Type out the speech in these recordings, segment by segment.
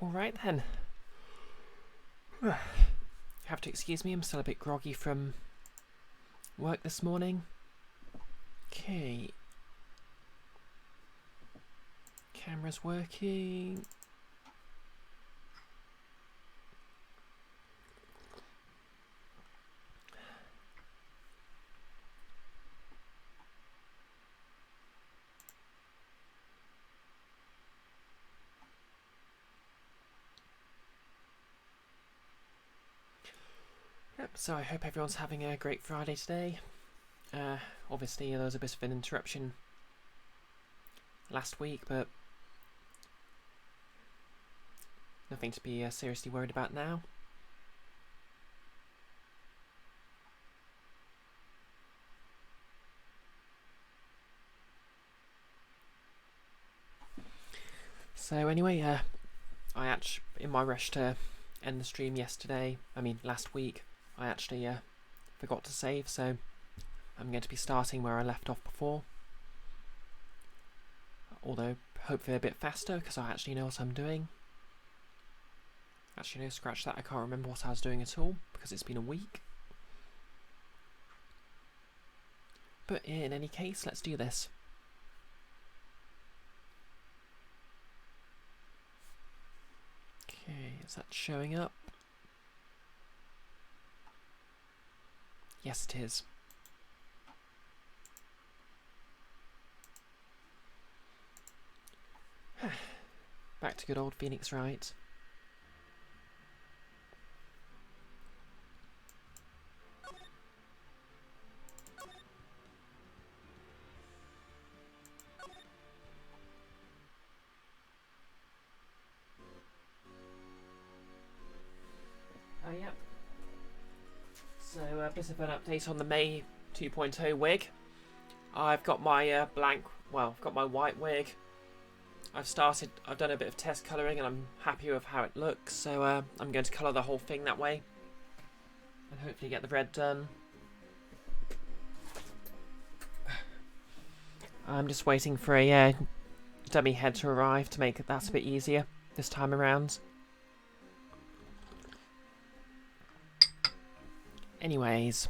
Alright then. You have to excuse me, I'm still a bit groggy from work this morning. Okay. Camera's working. So I hope everyone's having a great Friday today. Obviously there was a bit of an interruption last week, but nothing to be seriously worried about now. So anyway, in my rush to end the stream last week, I actually forgot to save, so I'm going to be starting where I left off before. Although, hopefully a bit faster, because I actually know what I'm doing. Actually, no, scratch that, I can't remember what I was doing at all, because it's been a week. But in any case, let's do this. Okay, is that showing up? Yes, it is. Back to good old Phoenix Wright. Yep. So a bit of an update on the May 2.0 wig. I've got my I've got my white wig. I've done a bit of test colouring and I'm happy with how it looks, so I'm going to colour the whole thing that way and hopefully get the red done. I'm just waiting for a dummy head to arrive to make that a bit easier this time around. Anyways.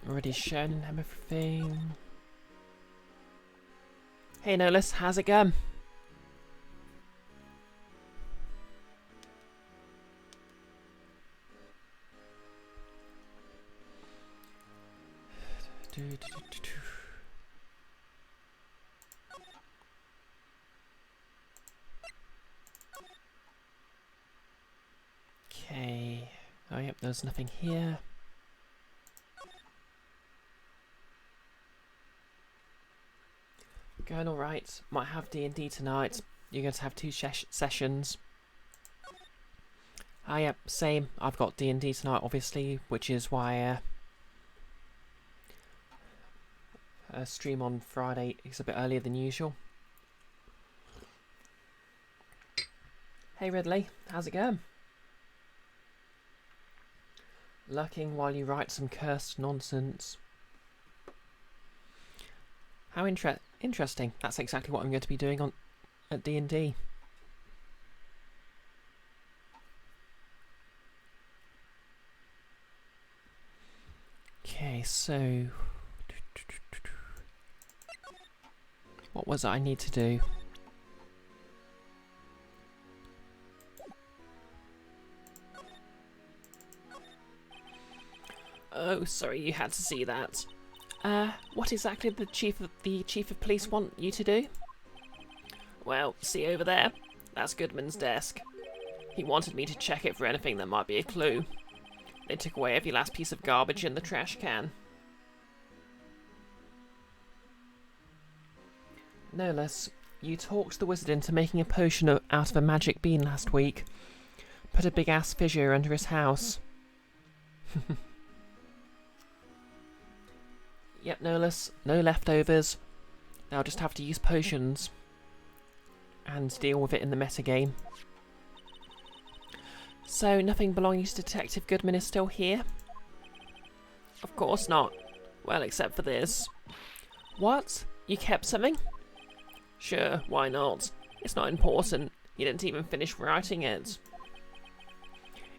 Already shown him everything. Hey Nolis, how's it going? Okay. Oh yep, there's nothing here. Going alright. Might have D&D tonight. You're going to have 2 sessions. Ah yep, same. I've got D&D tonight obviously, which is why stream on Friday is a bit earlier than usual. Hey Ridley, how's it going? Lurking while you write some cursed nonsense. How interesting. That's exactly what I'm going to be doing at D&D. Okay, so what was it I need to do? Oh, sorry you had to see that. What exactly did the chief of police want you to do? Well, see over there? That's Goodman's desk. He wanted me to check it for anything that might be a clue. They took away every last piece of garbage in the trash can. Nolis, you talked the wizard into making a potion out of a magic bean last week. Put a big-ass fissure under his house. Yep, Nolis, no leftovers. Now just have to use potions and deal with it in the metagame. So, nothing belonging to Detective Goodman is still here? Of course not. Well, except for this. What? You kept something? Sure, why not? It's not important. You didn't even finish writing it.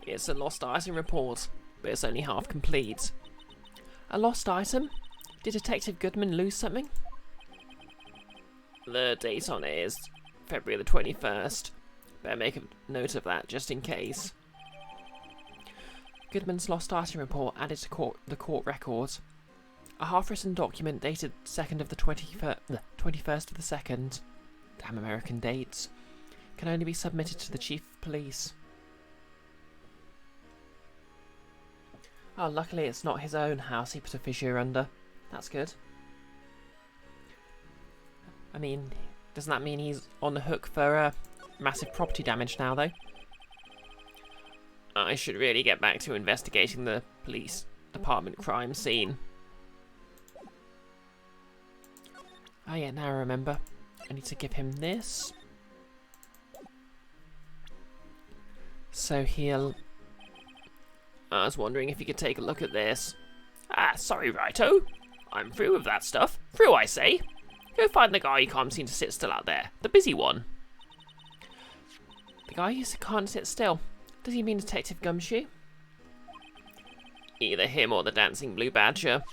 It's a lost item report, but it's only half complete. A lost item? Did Detective Goodman lose something? The date on it is February the 21st. Better make a note of that, just in case. Goodman's lost item report added to the court record. A half-written document dated 2nd of the 21st of the 2nd. Damn American dates. Can only be submitted to the Chief of Police. Oh, luckily it's not his own house he put a fissure under. That's good. I mean, doesn't that mean he's on the hook for massive property damage now, though? I should really get back to investigating the police department crime scene. Oh yeah, now I remember. I need to give him this. So he'll... I was wondering if you could take a look at this. Ah, sorry, righto. I'm through with that stuff. Through, I say. Go find the guy who can't seem to sit still out there. The busy one. The guy who can't sit still? Does he mean Detective Gumshoe? Either him or the dancing blue badger.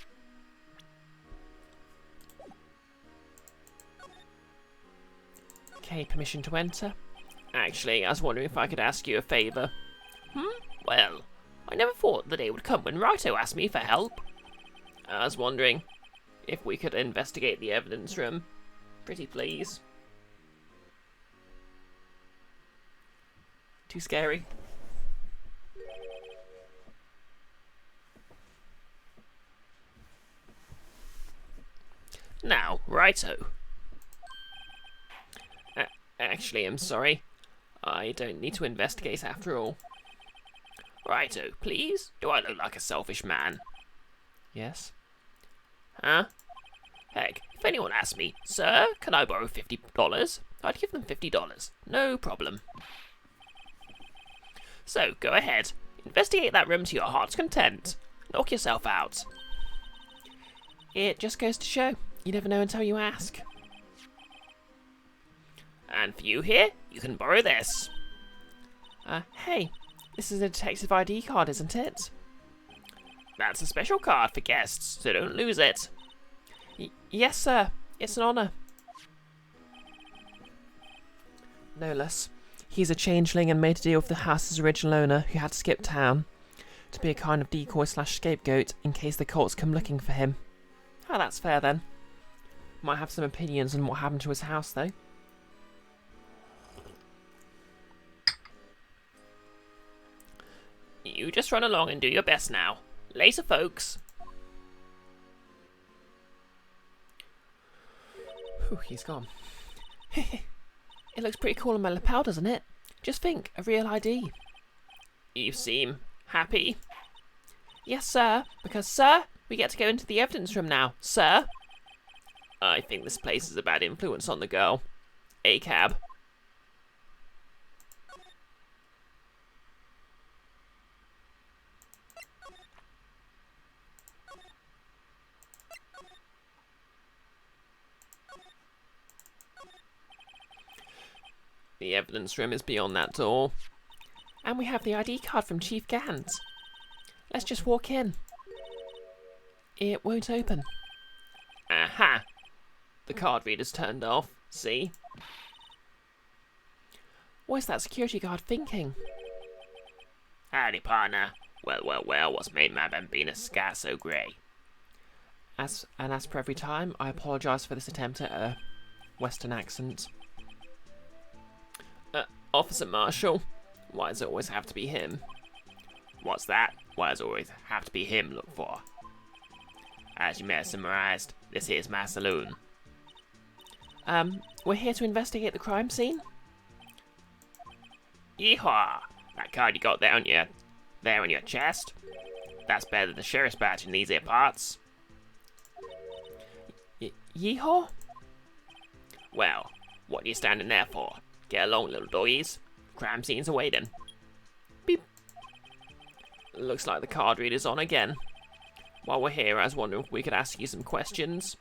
Okay, permission to enter. Actually, I was wondering if I could ask you a favour. Well, I never thought the day would come when Righto asked me for help. I was wondering if we could investigate the evidence room. Pretty please. Too scary. Now, righto. Actually, I'm sorry. I don't need to investigate after all. Righto, please? Do I look like a selfish man? Yes. Huh? Heck, if anyone asked me, sir, can I borrow $50? I'd give them $50. No problem. So, go ahead. Investigate that room to your heart's content. Knock yourself out. It just goes to show. You never know until you ask. And for you here, you can borrow this. Hey, this is a detective ID card, isn't it? That's a special card for guests, so don't lose it. Yes, sir. It's an honour. No less. He's a changeling and made a deal with the house's original owner, who had to skip town, to be a kind of decoy/scapegoat in case the cults come looking for him. Oh, that's fair then. Might have some opinions on what happened to his house, though. You just run along and do your best now. Later, folks. Whew, he's gone. It looks pretty cool on my lapel, doesn't it? Just think, a real ID. You seem happy. Yes, sir. Because, sir, we get to go into the evidence room now, sir. I think this place is a bad influence on the girl. A cab. The evidence room is beyond that door. And we have the ID card from Chief Gant. Let's just walk in. It won't open. Aha! The card reader's turned off. See? What is that security guard thinking? Howdy, partner. Well, what's made my bambina sky so grey? As per every time, I apologise for this attempt at a Western accent. Officer Marshall, why does it always have to be him? What's that? Why does it always have to be him look for? As you may have summarised, this here's my saloon. We're here to investigate the crime scene. Yeehaw! That card you got there on your chest? That's better than the sheriff's badge in these here parts. Yeehaw? Well, what are you standing there for? Get along, little doggies. Crime scene's awaiting. Beep. Looks like the card reader's on again. while we're here, I was wondering if we could ask you some questions.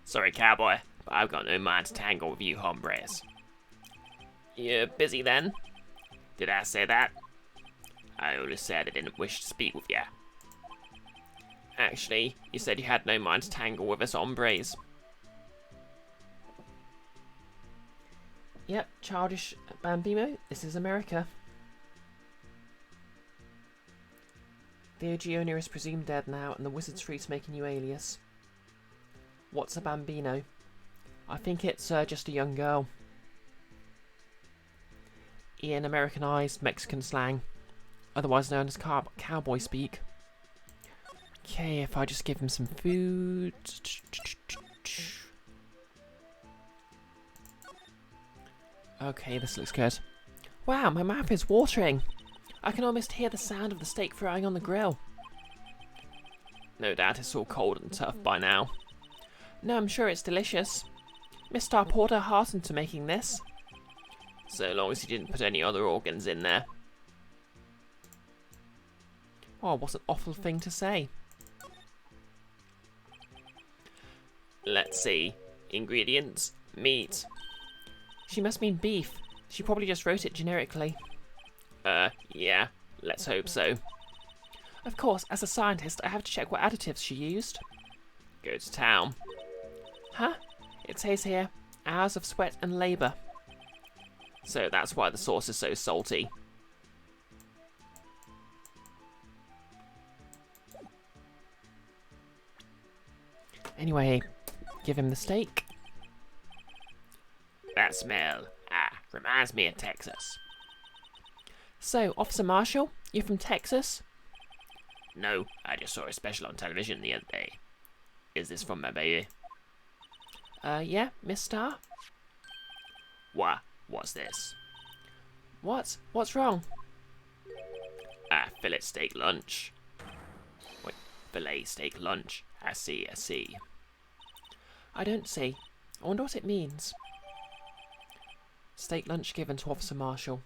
Sorry, cowboy, but I've got no mind to tangle with you hombres. You're busy then? Did I say that? I only said I didn't wish to speak with you. Actually, you said you had no mind to tangle with us hombres. Yep, childish Bambino, this is America. The OG owner is presumed dead now, and the wizard's free to make a new alias. What's a Bambino? I think it's just a young girl. In Americanized Mexican slang, otherwise known as cowboy speak. Okay, if I just give him some food. Okay, this looks good. Wow, my mouth is watering. I can almost hear the sound of the steak frying on the grill. No doubt it's all cold and tough by now. No, I'm sure it's delicious. Miss Star poured her heart into making this. So long as you didn't put any other organs in there. Oh, what an awful thing to say. Let's see. Ingredients. Meat. She must mean beef. She probably just wrote it generically. Yeah. Let's hope so. Of course, as a scientist, I have to check what additives she used. Go to town. Huh? It says here, hours of sweat and labour. So that's why the sauce is so salty. Anyway, give him the steak. That smell, reminds me of Texas. So, Officer Marshall, you're from Texas? No, I just saw a special on television the other day. Is this from my baby? Yeah, Miss Star? What's this? What? What's wrong? Fillet steak lunch. Wait, fillet steak lunch. I see. I don't see. I wonder what it means. Steak lunch given to Officer Marshall.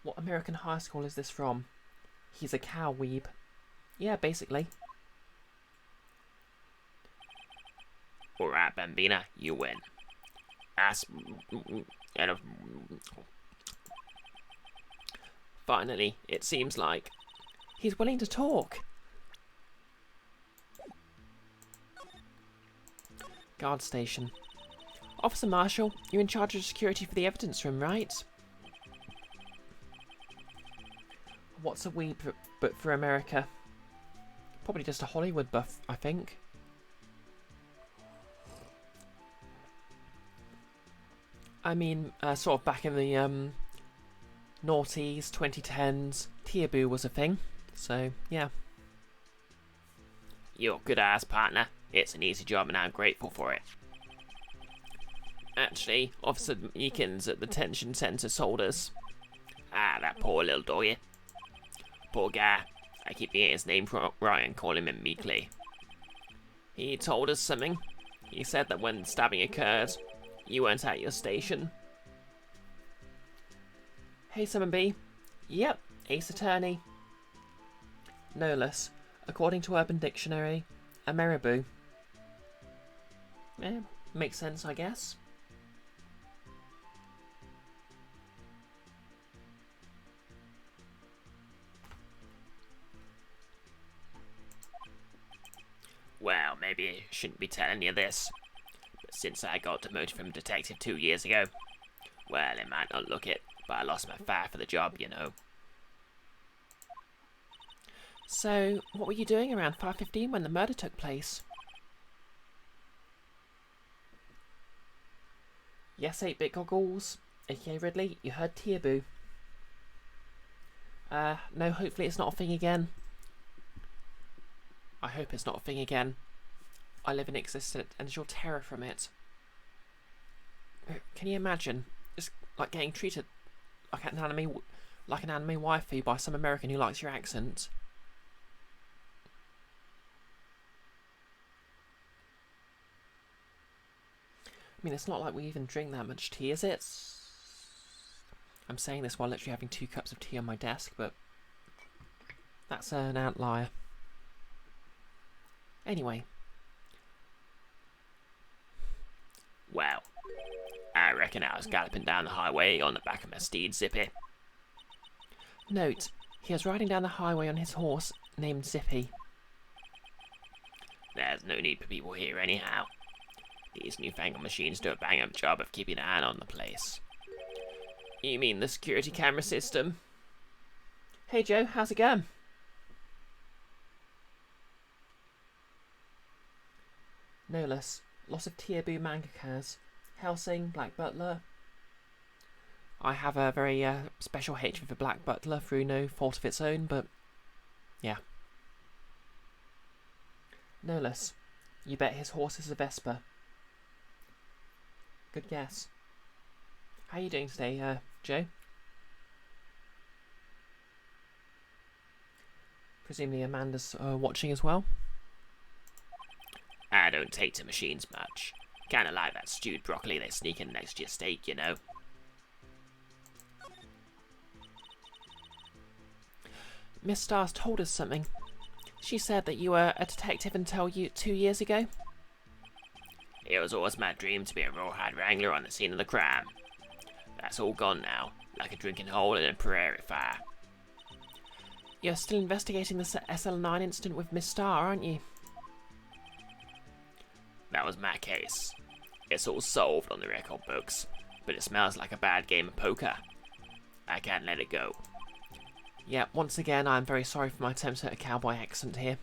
What American high school is this from? He's a cow weeb. Yeah, basically. Alright, Bambina, you win. Finally, it seems like he's willing to talk. Guard station. Officer Marshall, you're in charge of security for the evidence room, right? What's a weeb but for America? Probably just a Hollywood buff, I think. I mean, sort of back in the noughties, 2010s, Teaboo was a thing. So, yeah. You're good ass, partner. It's an easy job and I'm grateful for it. Actually, Officer Meekins at the detention centre sold us. That poor little doggy. Poor guy. I keep getting his name right and calling him meekly. He told us something. He said that when stabbing occurred, you weren't at your station. Hey, Summon B. Yep, Ace Attorney. No less. According to Urban Dictionary, a marabou. Makes sense, I guess. Well, maybe I shouldn't be telling you this, but since I got demoted from detective 2 years ago, well, it might not look it, but I lost my fire for the job, you know. So, what were you doing around 5:15 when the murder took place? Yes, 8-bit goggles, aka Ridley, you heard Teaboo. No, hopefully it's not a thing again. I hope it's not a thing again. I live in existence and you'll terror from it. Can you imagine? Just like getting treated like an anime waifu by some American who likes your accent. I mean, it's not like we even drink that much tea, is it? I'm saying this while literally having 2 cups of tea on my desk, but that's an outlier. Anyway. Well, I reckon I was galloping down the highway on the back of my steed, Zippy. Note, he was riding down the highway on his horse named Zippy. There's no need for people here anyhow. These newfangled machines do a bang-up job of keeping an eye on the place. You mean the security camera system? Hey Joe, how's it going? No less. Lots of Teabu mangakers. Helsing, Black Butler. I have a very special hatred for Black Butler through no fault of its own, but yeah. No less. You bet his horse is a Vespa. Good guess. How are you doing today, Joe? Presumably Amanda's watching as well. I don't take to machines much. Kinda like that stewed broccoli they sneak in next to your steak, you know. Miss Stars told us something. She said that you were a detective until 2 years ago. It was always my dream to be a rawhide wrangler on the scene of the crime. That's all gone now, like a drinking hole in a prairie fire. You're still investigating the SL9 incident with Miss Star, aren't you? That was my case. It's all solved on the record books, but it smells like a bad game of poker. I can't let it go. Yeah, once again, I'm very sorry for my attempt at a cowboy accent here.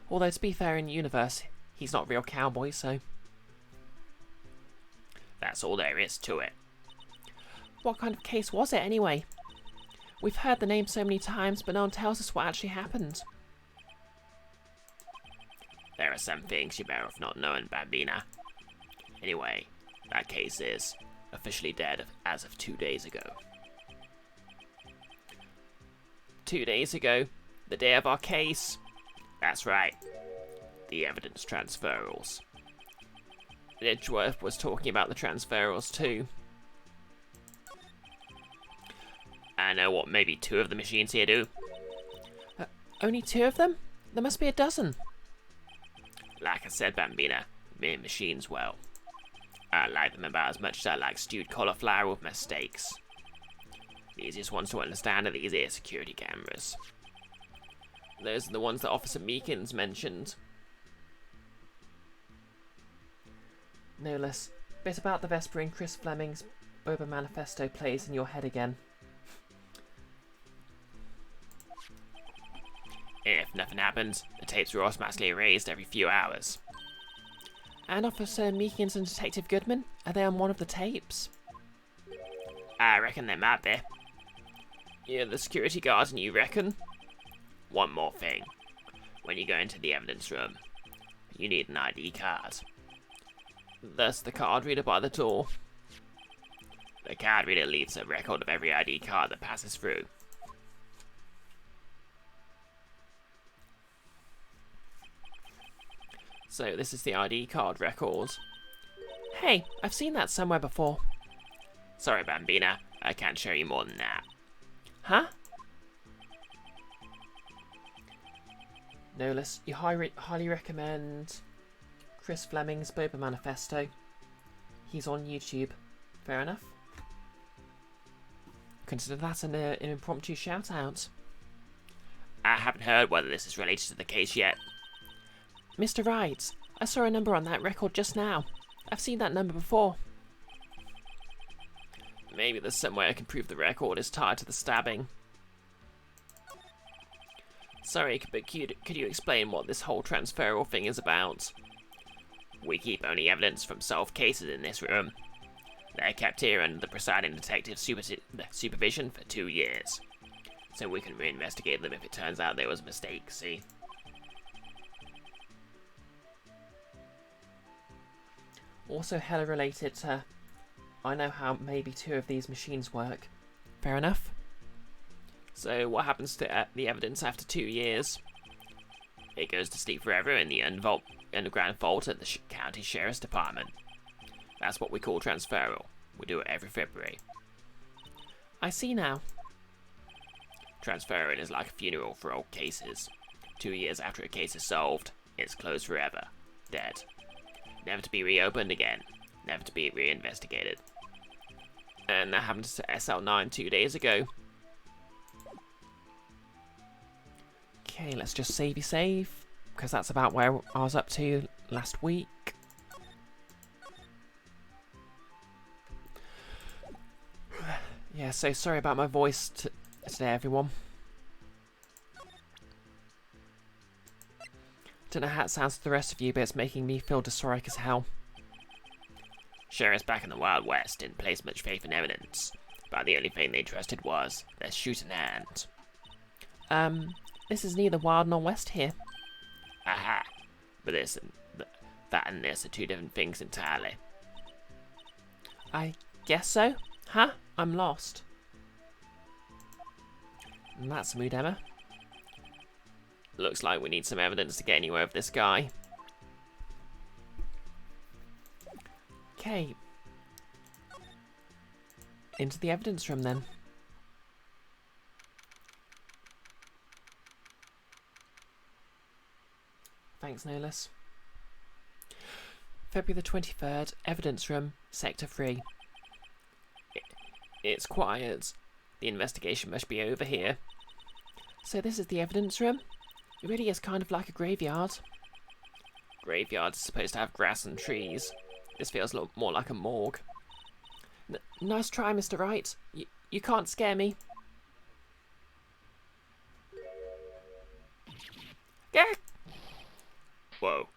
Although, to be fair, in universe, he's not a real cowboy, so... That's all there is to it. What kind of case was it, anyway? We've heard the name so many times, but no one tells us what actually happened. There are some things you're better off not knowing, Bambina. Anyway, that case is officially dead as of 2 days ago. 2 days ago? The day of our case? That's right. The evidence transferals. Edgeworth was talking about the transferals too. I know what maybe 2 of the machines here do. Only 2 of them? There must be a dozen. Like I said, Bambina, mere machines, well, I like them about as much as I like stewed cauliflower with my steaks. The easiest ones to understand are these here security cameras. Those are the ones that Officer Meekins mentioned. No less. Bit about the Vesper in Chris Fleming's Boba Manifesto plays in your head again. If nothing happens, the tapes are automatically erased every few hours. And Officer Meekins and Detective Goodman? Are they on one of the tapes? I reckon they might be. You're the security guard and you reckon? One more thing. When you go into the evidence room, you need an ID card. That's the card reader by the door. The card reader leaves a record of every ID card that passes through. So this is the ID card record. Hey, I've seen that somewhere before. Sorry, Bambina, I can't show you more than that. Huh? No less, you highly recommend Chris Fleming's Boba Manifesto. He's on YouTube. Fair enough. Consider that an impromptu shout out. I haven't heard whether this is related to the case yet. Mr. Wright, I saw a number on that record just now. I've seen that number before. Maybe there's some way I can prove the record is tied to the stabbing. Sorry, but could you explain what this whole transferal thing is about? We keep only evidence from solved cases in this room. They're kept here under the presiding detective's supervision for 2 years. So we can reinvestigate them if it turns out there was a mistake, see? Also hella related to... I know how maybe 2 of these machines work. Fair enough. So what happens to the evidence after 2 years? It goes to sleep forever in the underground vault at the county sheriff's department. That's what we call transferal. We do it every February. I see now. Transferring is like a funeral for old cases. 2 years after a case is solved, it's closed forever. Dead. Never to be reopened again. Never to be reinvestigated. And that happened to SL9 2 days ago. Okay, let's just save, because that's about where I was up to last week. Yeah, so sorry about my voice today, everyone. Don't know how it sounds to the rest of you, but it's making me feel dysphoric as hell. Sheriffs back in the Wild West didn't place much faith in evidence, but the only thing they trusted was their shooting hand. This is neither Wild nor West here. Aha! But that and this are 2 different things entirely. I guess so. Huh? I'm lost. And that's mood, Emma. Looks like we need some evidence to get anywhere with this guy. Okay. Into the evidence room then. Thanks, Nolis. February the 23rd, evidence room, sector 3. It's quiet. The investigation must be over here. So this is the evidence room? It really is kind of like a graveyard. Graveyards are supposed to have grass and trees. This feels a lot more like a morgue. Nice try, Mr. Wright. You can't scare me. Gah! Whoa.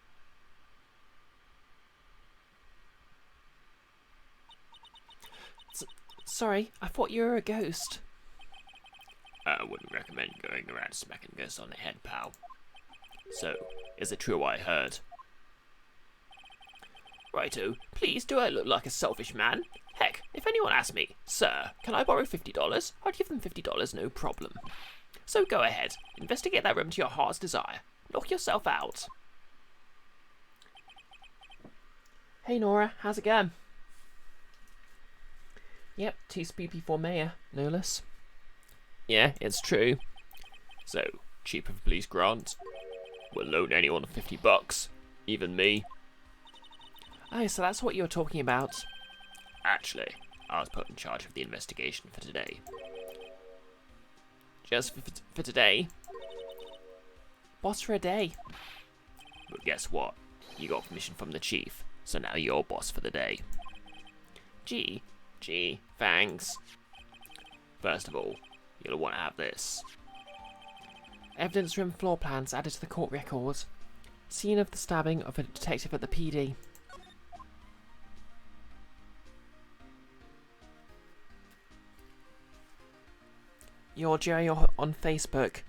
Sorry, I thought you were a ghost. I wouldn't recommend going around smacking ghosts on the head, pal. So, is it true what I heard? Righto, please, do I look like a selfish man? Heck, if anyone asked me, "Sir, can I borrow $50?" I'd give them $50, no problem. So go ahead, investigate that room to your heart's desire. Knock yourself out. Hey Nora, how's it going? Yep, too spoopy for mayor, no less. Yeah, it's true. So, cheap of a police grant. We'll loan anyone $50, even me. Oh, so that's what you were talking about. Actually, I was put in charge of the investigation for today. Just for today? Boss for a day. But guess what? You got permission from the chief, so now you're boss for the day. Gee, thanks. First of all, you'll want to have this. Evidence room floor plans added to the court record. Scene of the stabbing of a detective at the PD. You're Jerry on Facebook.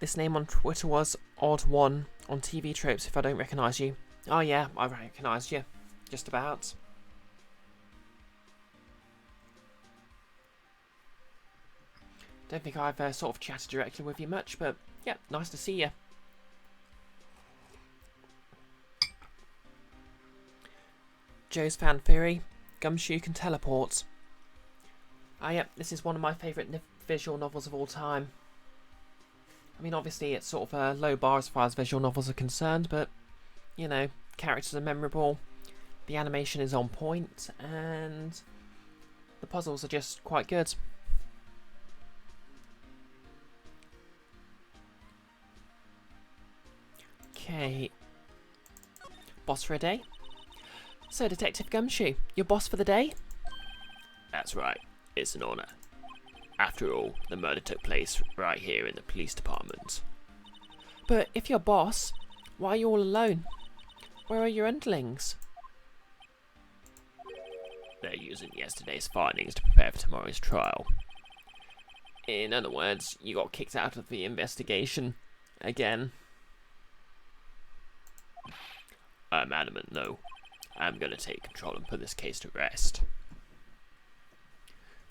This name on Twitter was Odd1 on TV Tropes if I don't recognise you. Oh yeah, I recognised you. Just about. Don't think I've sort of chatted directly with you much, but yeah, nice to see you. Joe's fan theory, Gumshoe can teleport. Ah yep, this is one of my favourite visual novels of all time. I mean, obviously it's sort of a low bar as far as visual novels are concerned, but, you know, characters are memorable, the animation is on point, and the puzzles are just quite good. Okay. Boss for a day? So, Detective Gumshoe, your boss for the day? That's right, it's an honour. After all, the murder took place right here in the police department. But if you're boss, why are you all alone? Where are your underlings? They're using yesterday's findings to prepare for tomorrow's trial. In other words, you got kicked out of the investigation again. I'm adamant, though. I'm going to take control and put this case to rest.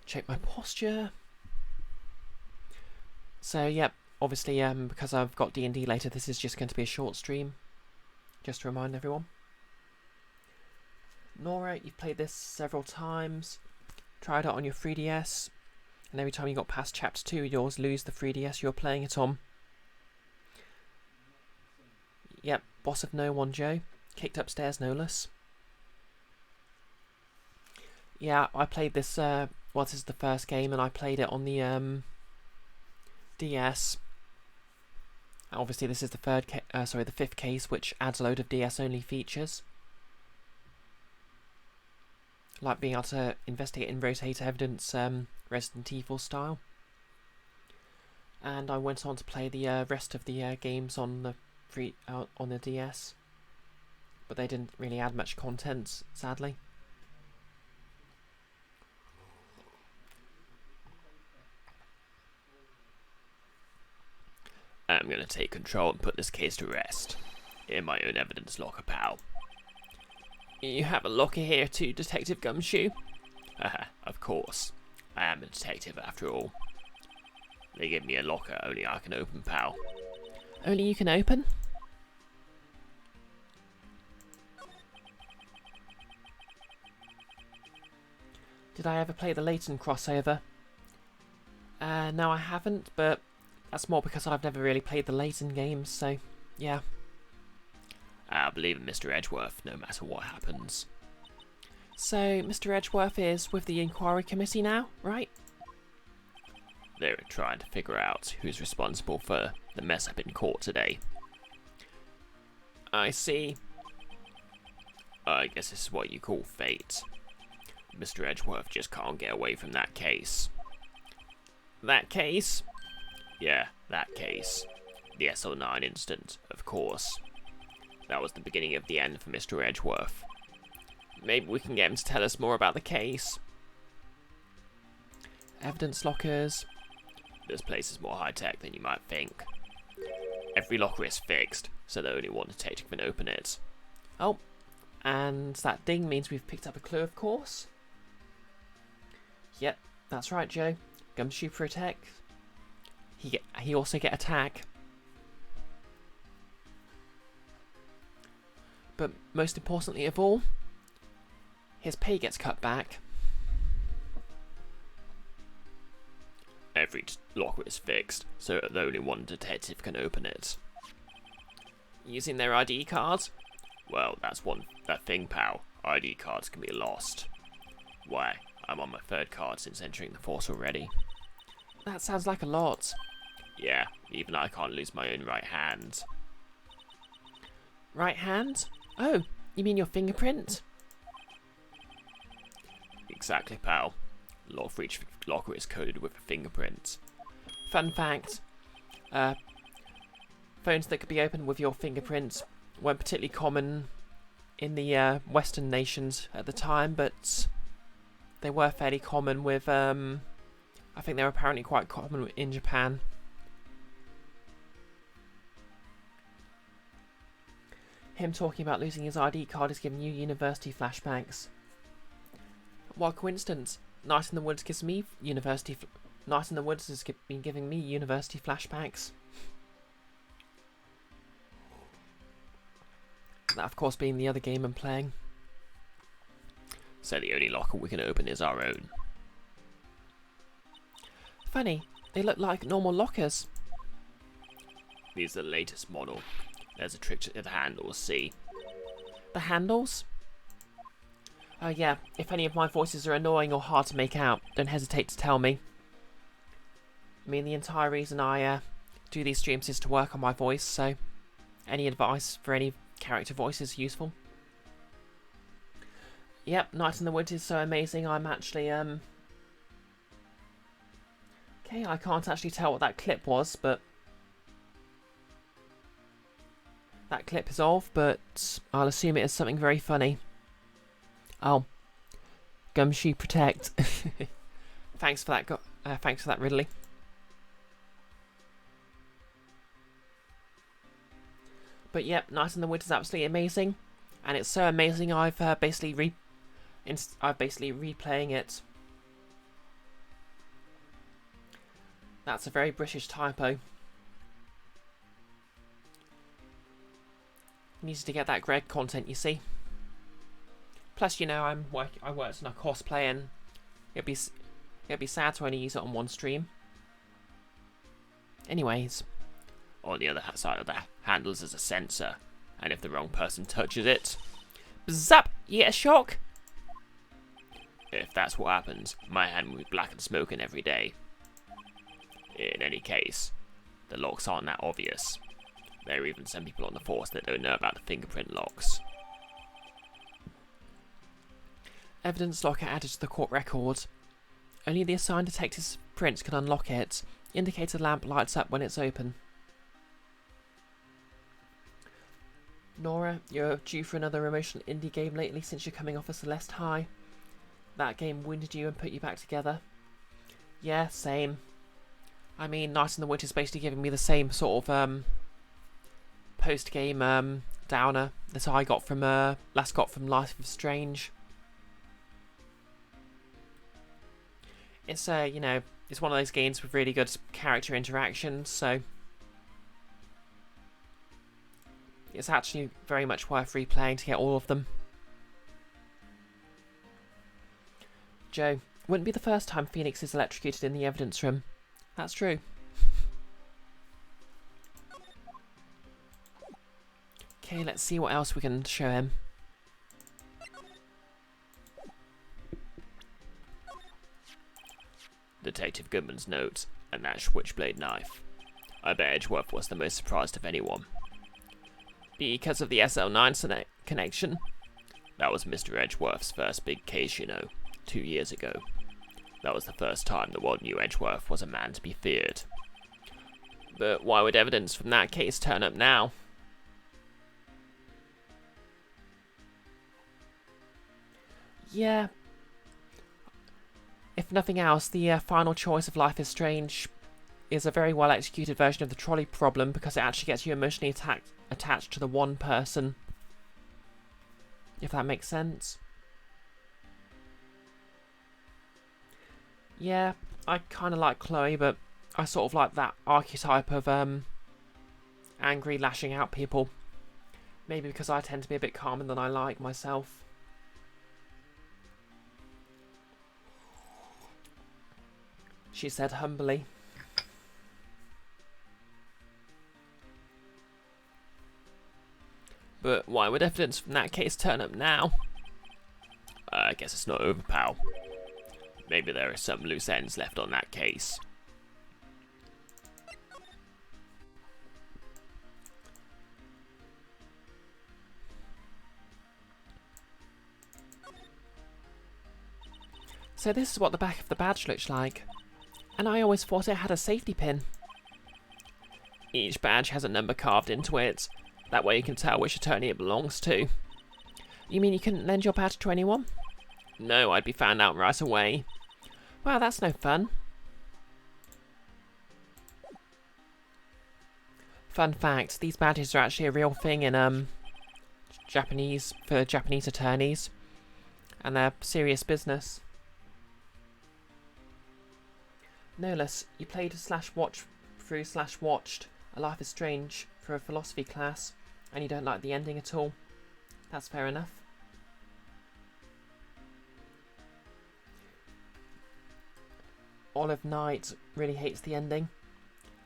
Check my posture. So, yep, obviously, because I've got D&D later, this is just going to be a short stream. Just to remind everyone. Nora, you've played this several times. tried it on your 3DS, and every time you got past Chapter 2, you'd always lose the 3DS you were playing it on. Yep, Boss of No One Joe. Kicked upstairs, no less. Yeah, I played this, well, this is the first game, and I played it on the DS. Obviously, this is the the fifth case, which adds a load of DS-only features. Like being able to investigate and rotate evidence, Resident Evil style. And I went on to play the rest of the games on the DS, but they didn't really add much content, sadly. I'm going to take control and put this case to rest. In my own evidence locker, pal. You have a locker here too, Detective Gumshoe? Haha, of course. I am a detective after all. They give me a locker only I can open, pal. Only you can open? Did I ever play the Layton crossover? No, I haven't, but that's more because I've never really played the Layton games, so yeah. I believe in Mr. Edgeworth, no matter what happens. So, Mr. Edgeworth is with the inquiry committee now, right? They're trying to figure out who's responsible for the mess up in court today. I see. I guess this is what you call fate. Mr. Edgeworth just can't get away from that case. That case? Yeah, that case. The SL9 incident, of course. That was the beginning of the end for Mr. Edgeworth. Maybe we can get him to tell us more about the case. Evidence lockers. This place is more high-tech than you might think. Every locker is fixed, so that only one detective can open it. Oh, and that ding means we've picked up a clue, of course. Yep, that's right, Joe. Gumshoe protect. He also get attack. But most importantly of all, his pay gets cut back. Every locker is fixed, so that only one detective can open it. Using their ID cards? Well, that's that thing, pal. ID cards can be lost. Why, I'm on my third card since entering the force already. That sounds like a lot. Yeah, even I can't lose my own right hand. Right hand? Oh, you mean your fingerprint? Exactly, pal. Lock for each locker is coded with a fingerprint. Fun fact. Phones that could be opened with your fingerprint weren't particularly common in the Western nations at the time, but they were fairly common with, I think they were apparently quite common in Japan. Him talking about losing his ID card is giving you university flashbacks. What coincidence. Night in the Woods gives me university... Night in the Woods has been giving me university flashbacks. That, of course, being the other game I'm playing. So the only locker we can open is our own. Funny, they look like normal lockers. These are the latest model. There's a trick to the handles, see? The handles? Yeah, if any of my voices are annoying or hard to make out, don't hesitate to tell me. I mean, the entire reason I do these streams is to work on my voice, so any advice for any character voice is useful. Yep, Night in the Woods is so amazing, I'm actually, Okay, I can't actually tell what that clip was, but... That clip is off, but I'll assume it is something very funny. Oh. Gumshoe protect. Thanks for that, Ridley. But yep, Night in the Woods is absolutely amazing. And it's so amazing I've basically replaying it. That's a very British typo. Needs to get that Greg content, you see. Plus, you know, I worked on a cosplay, and it'd be sad to only use it on one stream. Anyways, On the other side of the handles is a sensor, and if the wrong person touches it, zap! You get a shock. if that's what happens, my hand will be black and smoking every day. In any case, the locks aren't that obvious. There are even some people on the force that don't know about the fingerprint locks. Evidence locker added to the court record. Only the assigned detective's prints can unlock it. Indicator lamp lights up when it's open. Nora, you're due for another emotional indie game lately since you're coming off a Celeste high. That game wounded you and put you back together. Yeah, same. I mean, Night in the Woods is basically giving me the same sort of post-game downer that I got from Life is Strange. It's you know, it's one of those games with really good character interactions, so it's actually very much worth replaying to get all of them. Joe, wouldn't be the first time Phoenix is electrocuted in the evidence room. That's true. Okay, let's see what else we can show him. Detective Goodman's note, and that switchblade knife. I bet Edgeworth was the most surprised of anyone. Because of the SL9 connection? That was Mr. Edgeworth's first big case, you know, 2 years ago. That was the first time the world knew Edgeworth was a man to be feared. But why would evidence from that case turn up now? Yeah. If nothing else, the final choice of Life is Strange is a very well executed version of the trolley problem because it actually gets you emotionally attached to the one person. If that makes sense. Yeah, I kind of like Chloe, but I sort of like that archetype of angry, lashing out people. Maybe because I tend to be a bit calmer than I like myself. She said humbly. But why would evidence from that case turn up now? I guess it's not over, pal. Maybe there are some loose ends left on that case. So this is what the back of the badge looks like. And I always thought it had a safety pin. Each badge has a number carved into it. That way you can tell which attorney it belongs to. You mean you couldn't lend your badge to anyone? No, I'd be found out right away. Wow, that's no fun. Fun fact, these badges are actually a real thing in Japanese attorneys. And they're serious business. Nolus, you played /watched A Life is Strange for a philosophy class, and you don't like the ending at all. That's fair enough. Olive Knight really hates the ending,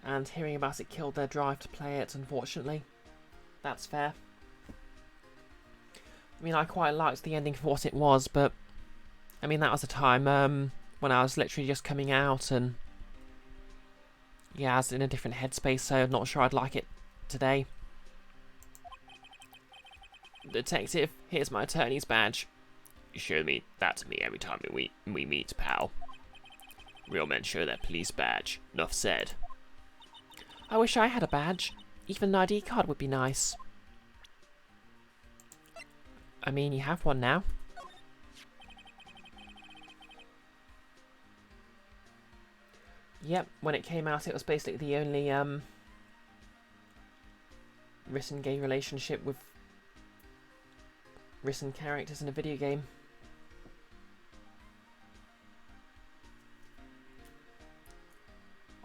and hearing about it killed their drive to play it, unfortunately. That's fair. I mean, I quite liked the ending for what it was, but I mean, that was a time when I was literally just coming out, and yeah, I was in a different headspace, so I'm not sure I'd like it today. Detective, here's my attorney's badge. You show me that to me every time we meet, pal. Real men show their police badge. Enough said. I wish I had a badge. Even an ID card would be nice. I mean, you have one now. Yep, when it came out, it was basically the only written gay relationship with written characters in a video game.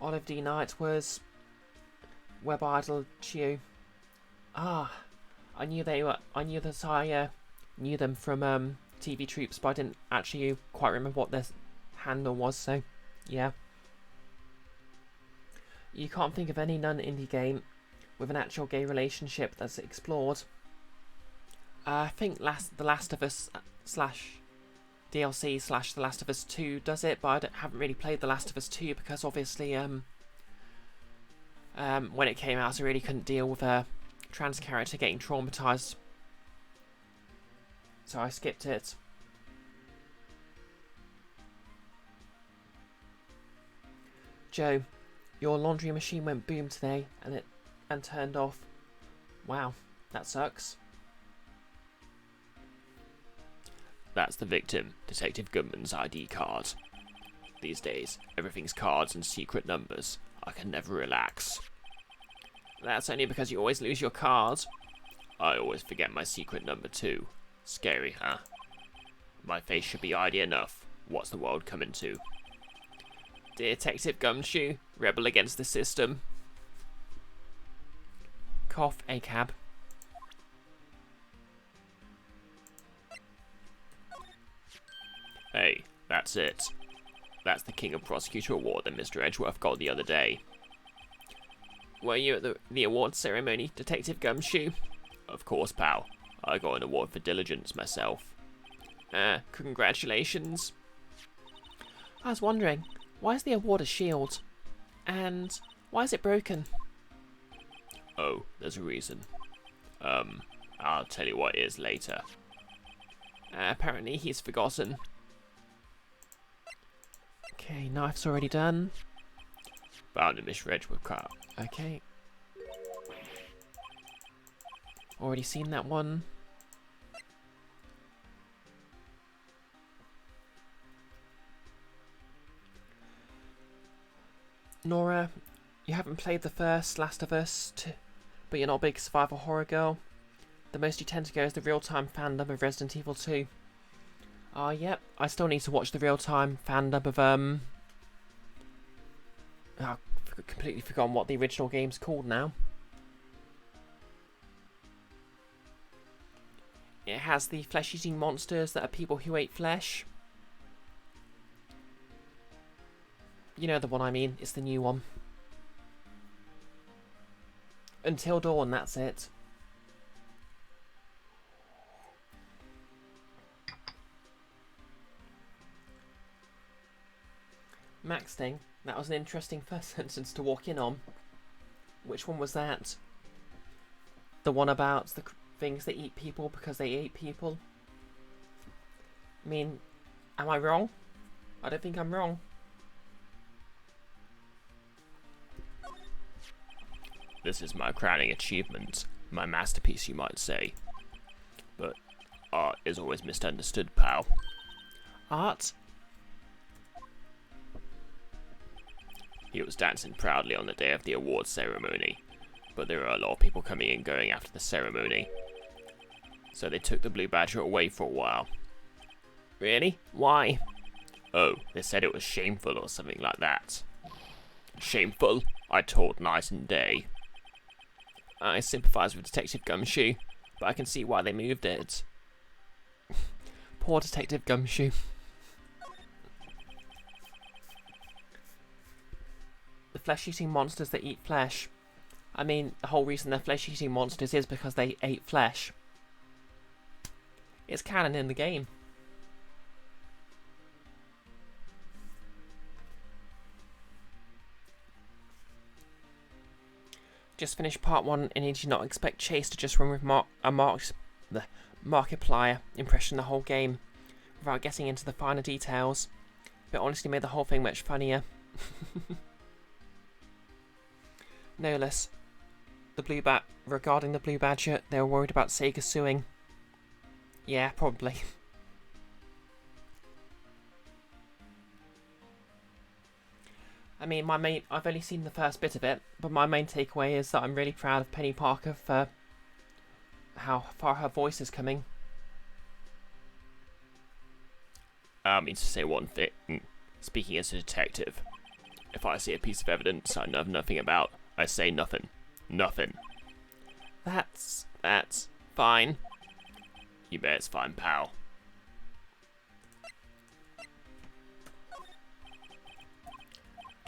Olive D. Knight was web idol Chio. Ah, I knew they were. I knew that I knew them from TV Troops, but I didn't actually quite remember handle was, so yeah. You can't think of any non-indie game with an actual gay relationship that's explored. I think The Last of Us / DLC / The Last of Us 2 does it, but I haven't really played The Last of Us 2 because obviously when it came out I really couldn't deal with a trans character getting traumatised, so I skipped it. Joe, your laundry machine went boom today and turned off. Wow, that sucks. That's the victim, Detective Goodman's ID card. These days, everything's cards and secret numbers. I can never relax. That's only because you always lose your card. I always forget my secret number too. Scary, huh? My face should be ID enough. What's the world coming to? Detective Gumshoe, rebel against the system. Cough, a cab. Hey, that's it. That's the King of Prosecutor award that Mr. Edgeworth got the other day. Were you at the award ceremony, Detective Gumshoe? Of course, pal. I got an award for diligence myself. Congratulations. I was wondering, why is the award a shield? And why is it broken? Oh, there's a reason. I'll tell you what it is later. Apparently he's forgotten. Okay, knife's already done. Found a Mr. Edgeworth car. Okay. Already seen that one. Nora, you haven't played the first Last of Us, but you're not a big survival horror girl. The most you tend to go is the real-time fandom of Resident Evil 2. Yep, I still need to watch the real-time fandom of, I've completely forgotten what the original game's called now. It has the flesh-eating monsters that are people who ate flesh. You know the one I mean, it's the new one. Until Dawn, that's it. Maxting, that was an interesting first sentence to walk in on. Which one was that? The one about the things that eat people because they ate people? I mean, am I wrong? I don't think I'm wrong. This is my crowning achievement. My masterpiece, you might say. But art is always misunderstood, pal. Art? He was dancing proudly on the day of the awards ceremony, but there were a lot of people coming and going after the ceremony. So they took the Blue Badger away for a while. Really? Why? Oh, they said it was shameful or something like that. Shameful? I taught night and day. I sympathise with Detective Gumshoe, but I can see why they moved it. Poor Detective Gumshoe. The flesh-eating monsters that eat flesh. I mean, the whole reason they're flesh-eating monsters is because they ate flesh. It's canon in the game. Just finished part 1 and did you not expect Chase to just run with the Markiplier impression the whole game without getting into the finer details, but honestly made the whole thing much funnier. No less. Regarding the Blue Badger, they were worried about Sega suing. Yeah, probably. I mean, I've only seen the first bit of it, but my main takeaway is that I'm really proud of Penny Parker for how far her voice is coming. I mean to say one thing. Speaking as a detective, if I see a piece of evidence I know nothing about, I say nothing. Nothing. That's fine. You bet it's fine, pal.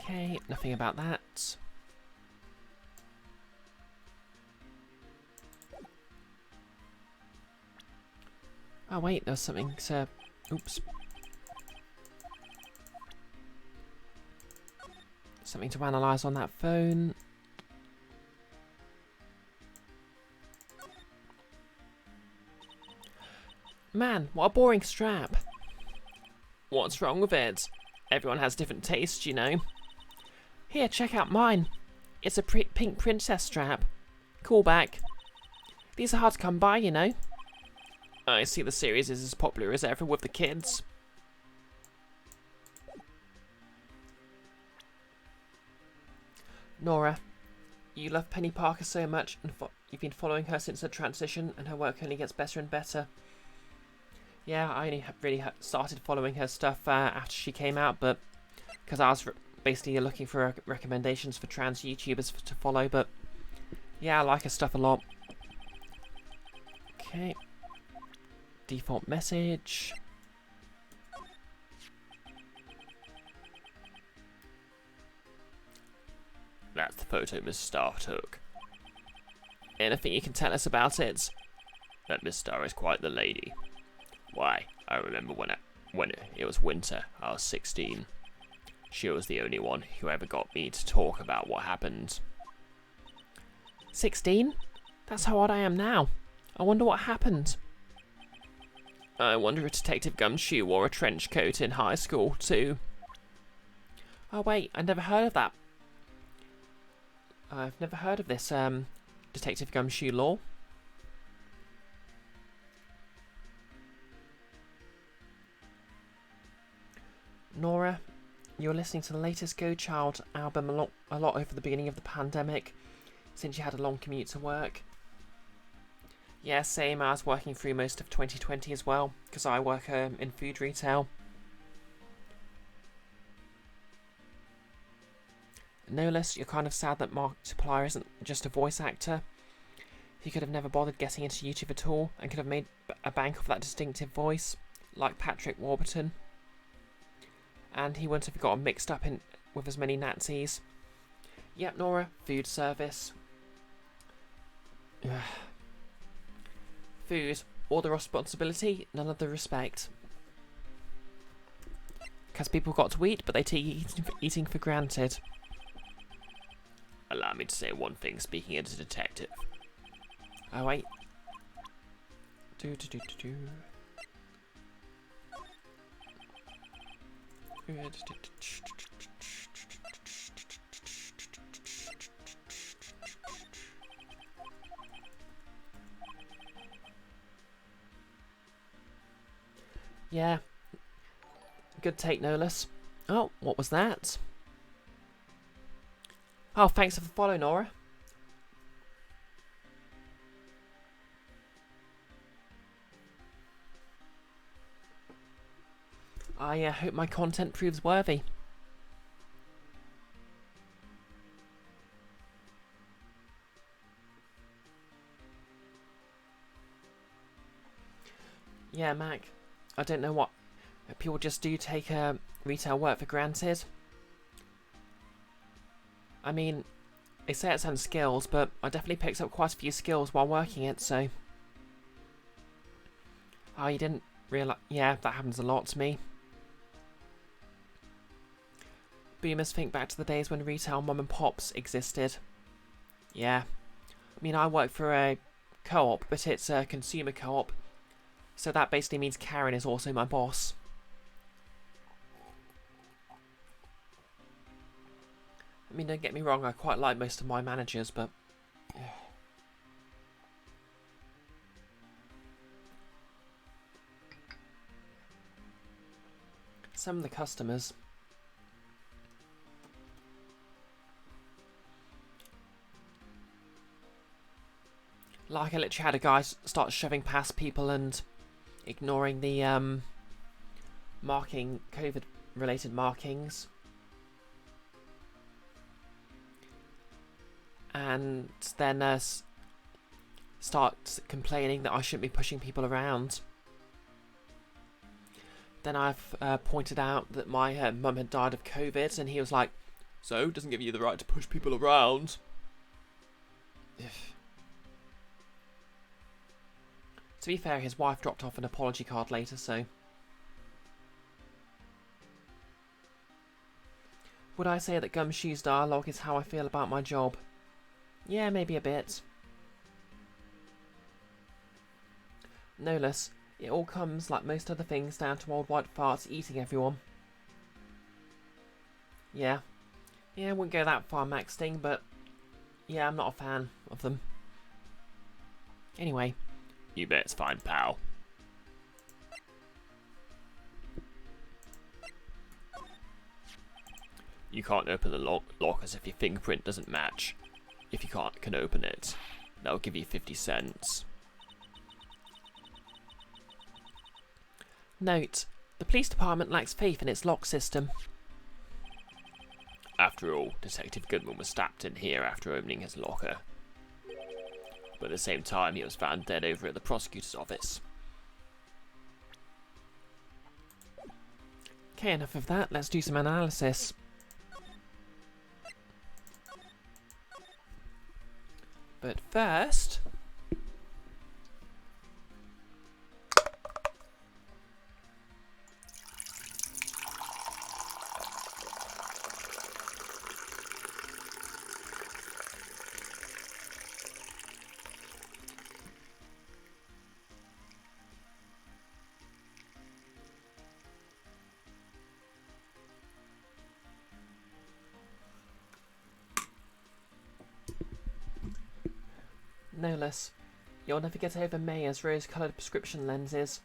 Okay, nothing about that. Oh wait, there's something to... Oops. Something to analyse on that phone. Man, what a boring strap. What's wrong with it? Everyone has different tastes, you know. Here, check out mine. It's a pink princess strap. Call back. These are hard to come by, you know. I see the series is as popular as ever with the kids. Nora, you love Penny Parker so much, and you've been following her since her transition, and her work only gets better and better. Yeah, I only really started following her stuff after she came out, but because I was basically looking for recommendations for trans YouTubers to follow, but yeah, I like her stuff a lot. Okay. Default message. That's the photo Miss Star took. Anything you can tell us about it? That Miss Star is quite the lady. Why, I remember when it was winter, I was 16. She was the only one who ever got me to talk about what happened. 16? That's how old I am now. I wonder what happened. I wonder if Detective Gumshoe wore a trench coat in high school, too. Oh wait, I never heard of that. I've never heard of this, Detective Gumshoe law. Nora, you were listening to the latest Go Child album a lot over the beginning of the pandemic, since you had a long commute to work. Yeah, same. I was working through most of 2020 as well, because I work in food retail. No less, you're kind of sad that Markiplier isn't just a voice actor. He could have never bothered getting into YouTube at all, and could have made a bank off that distinctive voice, like Patrick Warburton. And he wouldn't have gotten mixed up with as many Nazis. Yep, Nora, food service. Food, all the responsibility, none of the respect. Because people got to eat, but they take eating for granted. Allow me to say one thing, speaking as a detective. Oh, wait. Yeah. Good take, no less. Oh, what was that? Oh, thanks for the follow, Nora. I hope my content proves worthy. Yeah, Mac. I don't know what people just do take retail work for granted. I mean, they say it's unskilled, but I definitely picked up quite a few skills while working it, so... Oh, you didn't realise... Yeah, that happens a lot to me. Boomers think back to the days when retail mum and pops existed. Yeah. I mean, I work for a co-op, but it's a consumer co-op. So that basically means Karen is also my boss. I mean, don't get me wrong, I quite like most of my managers, but... Yeah. Some of the customers... Like, I literally had a guy start shoving past people and ignoring the COVID-related markings. And then start complaining that I shouldn't be pushing people around. Then I've pointed out that my mum had died of COVID, and he was like, So, doesn't give you the right to push people around. To be fair, his wife dropped off an apology card later, so... Would I say that Gumshoe's dialogue is how I feel about my job? Yeah, maybe a bit. No less, it all comes, like most other things, down to old white farts eating everyone. Yeah. Yeah, I wouldn't go that far, Max Sting, but... Yeah, I'm not a fan of them. Anyway. You bet it's fine, pal. You can't open the lockers if your fingerprint doesn't match. If you can open it, that'll give you 50 cents. Note, the police department lacks faith in its lock system. After all, Detective Goodman was stabbed in here after opening his locker. But at the same time, he was found dead over at the prosecutor's office. Okay, enough of that. Let's do some analysis. But first... No less. You'll never get over Maya's rose-coloured prescription lenses.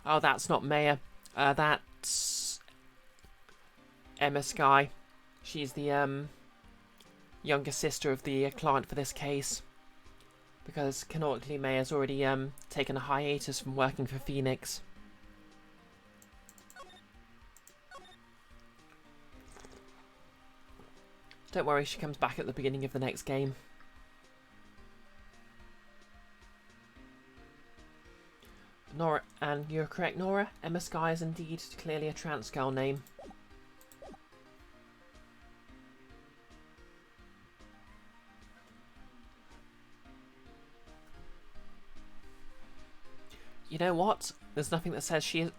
Oh, that's not Maya. That's... Emma Skye. She's the, younger sister of the client for this case. Because, canonically, Maya's already, taken a hiatus from working for Phoenix. Don't worry, she comes back at the beginning of the next game. Nora, and you're correct, Nora. Emma Skye is indeed clearly a trans girl name. You know what? There's nothing that says she's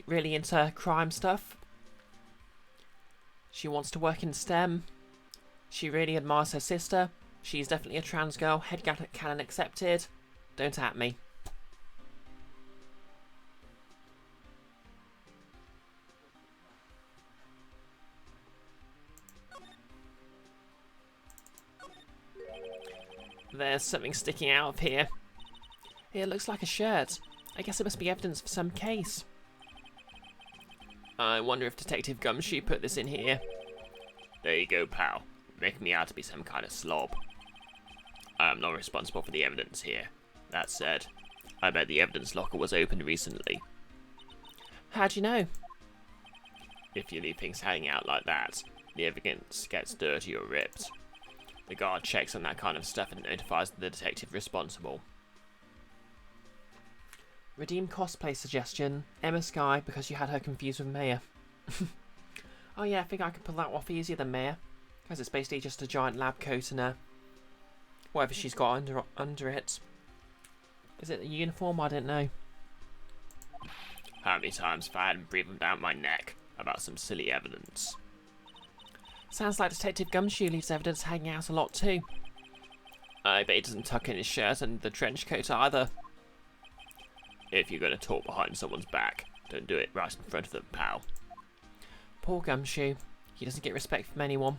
really into crime stuff. She wants to work in STEM. She really admires her sister. She's definitely a trans girl. Headcanon accepted. Don't at me. There's something sticking out of here. It looks like a shirt. I guess it must be evidence for some case. I wonder if Detective Gumshoe put this in here. There you go, pal. Making me out to be some kind of slob. I am not responsible for the evidence here. That said, I bet the evidence locker was opened recently. How'd you know? If you leave things hanging out like that, the evidence gets dirty or ripped. The guard checks on that kind of stuff and notifies the detective responsible. Redeem cosplay suggestion. Emma Skye, because you had her confused with Maya. Oh yeah, I think I can pull that off easier than Maya. Because it's basically just a giant lab coat and whatever she's got under it. Is it a uniform? I don't know. How many times have I had him breathing down my neck about some silly evidence? Sounds like Detective Gumshoe leaves evidence hanging out a lot too. I bet he doesn't tuck in his shirt and the trench coat either. If you're going to talk behind someone's back, don't do it right in front of them, pal. Poor Gumshoe. He doesn't get respect from anyone.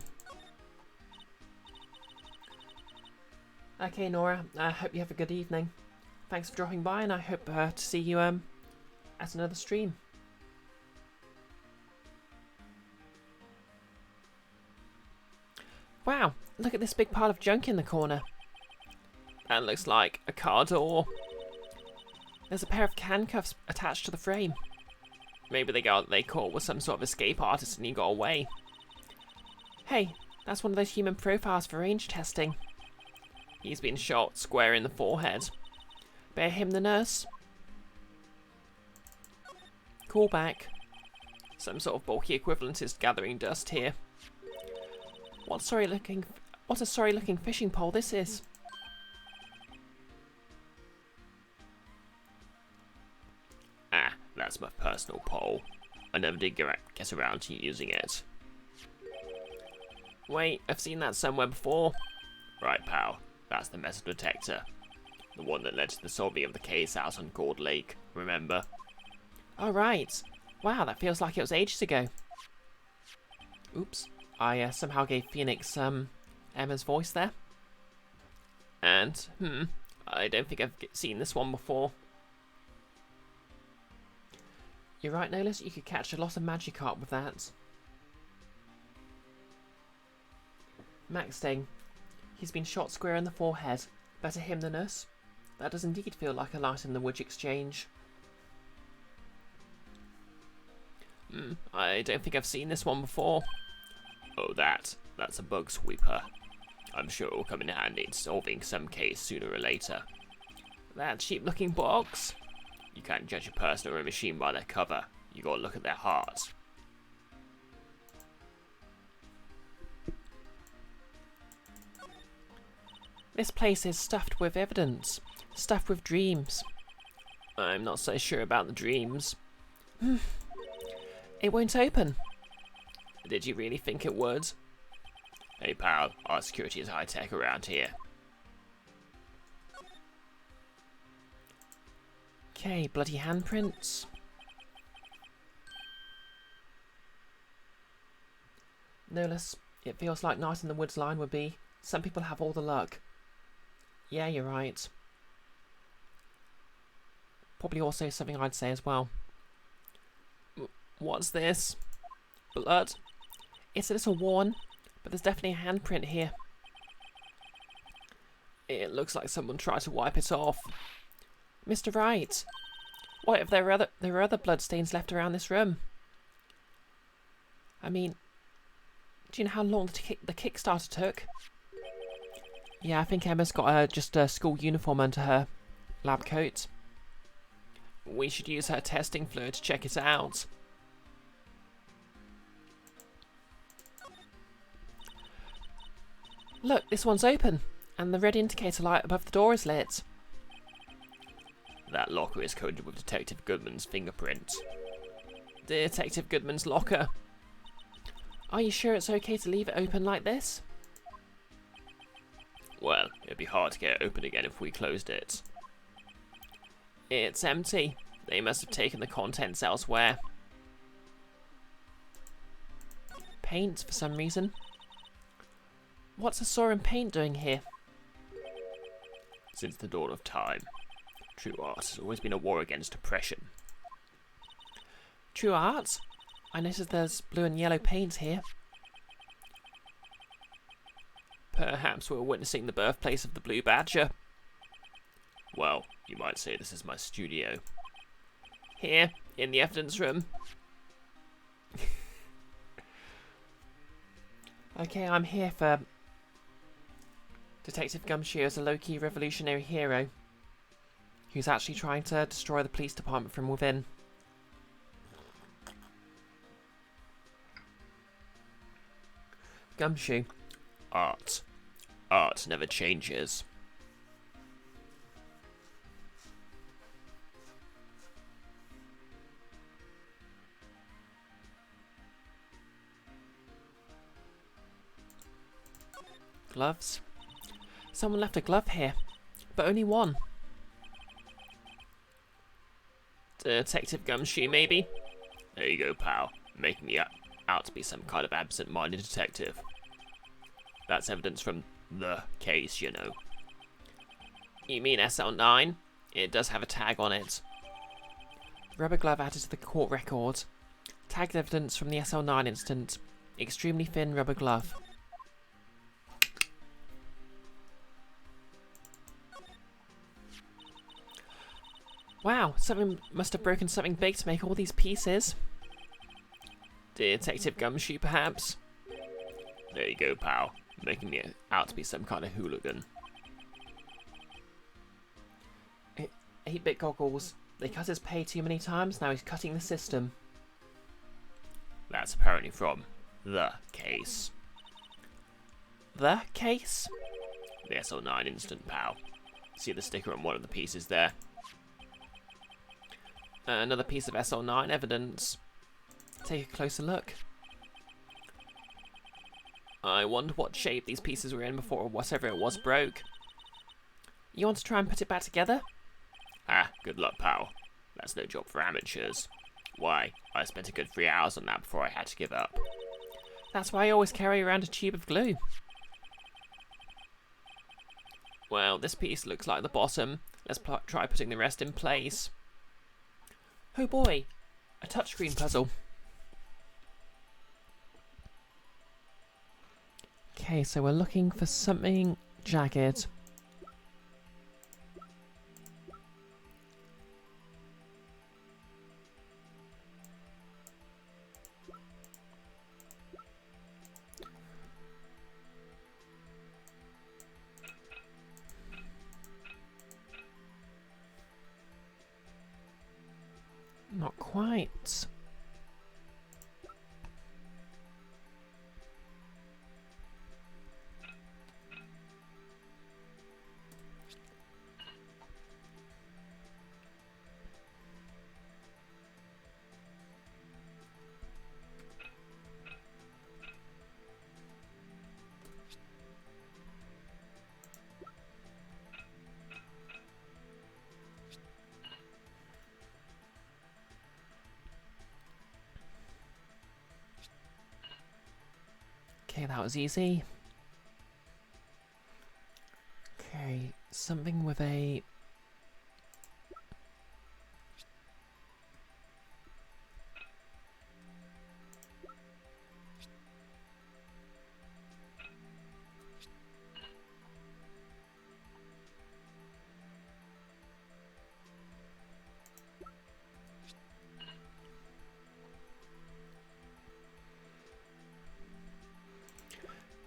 Okay, Nora. I hope you have a good evening. Thanks for dropping by, and I hope to see you at another stream. Wow, look at this big pile of junk in the corner. That looks like a car door. There's a pair of handcuffs attached to the frame. Maybe the guy that they caught was some sort of escape artist and he got away. Hey, that's one of those human profiles for range testing. He's been shot square in the forehead. Bear him the nurse. Call back. Some sort of bulky equivalent is gathering dust here. What a sorry looking fishing pole this is. Ah, that's my personal pole. I never did get around to using it. Wait, I've seen that somewhere before. Right, pal. That's the metal detector. The one that led to the solving of the case out on Gold Lake, remember? Oh, right. Wow, that feels like it was ages ago. Oops. I somehow gave Phoenix, Emma's voice there. And, I don't think I've seen this one before. You're right, Nolas, you could catch a lot of Magikarp with that. Max Sting. He's been shot square in the forehead. Better him than us. That does indeed feel like a light in the woods exchange. I don't think I've seen this one before. Oh, that's a bug sweeper. I'm sure it will come in handy in solving some case sooner or later. That cheap-looking box? You can't judge a person or a machine by their cover. You gotta look at their heart. This place is stuffed with evidence. Stuffed with dreams. I'm not so sure about the dreams. It won't open. Did you really think it would? Hey pal, our security is high-tech around here. Okay, bloody handprints. Nolas, it feels like Night in the Woods line would be, some people have all the luck. Yeah, you're right. Probably also something I'd say as well. What's this? Blood? It's a little worn, but there's definitely a handprint here. It looks like someone tried to wipe it off. Mr. Wright, what if there are other bloodstains left around this room? I mean, do you know how long the Kickstarter took? Yeah, I think Emma's got just a school uniform under her lab coat. We should use her testing fluid to check it out. Look, this one's open, and the red indicator light above the door is lit. That locker is coated with Detective Goodman's fingerprint. Detective Goodman's locker. Are you sure it's okay to leave it open like this? Well, it'd be hard to get it open again if we closed it. It's empty. They must have taken the contents elsewhere. Paint, for some reason. What's a Soren paint doing here? Since the dawn of time, true art has always been a war against oppression. True art? I noticed there's blue and yellow paint here. Perhaps we're witnessing the birthplace of the Blue Badger. Well, you might say this is my studio. Here, in the evidence room. Okay, I'm here for Detective Gumshoe as a low-key revolutionary hero who's actually trying to destroy the police department from within. Gumshoe. Art. Art never changes. Gloves. Someone left a glove here, but only one. Detective Gumshoe, maybe? There you go, pal. Making me out to be some kind of absent-minded detective. That's evidence from the case, you know. You mean SL9? It does have a tag on it. Rubber glove added to the court record. Tagged evidence from the SL9 incident. Extremely thin rubber glove. Wow, someone must have broken something big to make all these pieces. Detective Gumshoe, perhaps? There you go, pal. Making me out to be some kind of hooligan. 8-bit goggles. They cut his pay too many times, now he's cutting the system. That's apparently from the case. the case? The SL9 instant POW. See the sticker on one of the pieces there? Another piece of SL9 evidence. Take a closer look. I wonder what shape these pieces were in before whatever it was broke. You want to try and put it back together? Ah, good luck, pal. That's no job for amateurs. Why, I spent a good 3 hours on that before I had to give up. That's why I always carry around a tube of glue. Well, this piece looks like the bottom. Let's try putting the rest in place. Oh boy, a touchscreen puzzle. Okay, so we're looking for something jagged. Not quite. Okay, that was easy. Okay, something with a...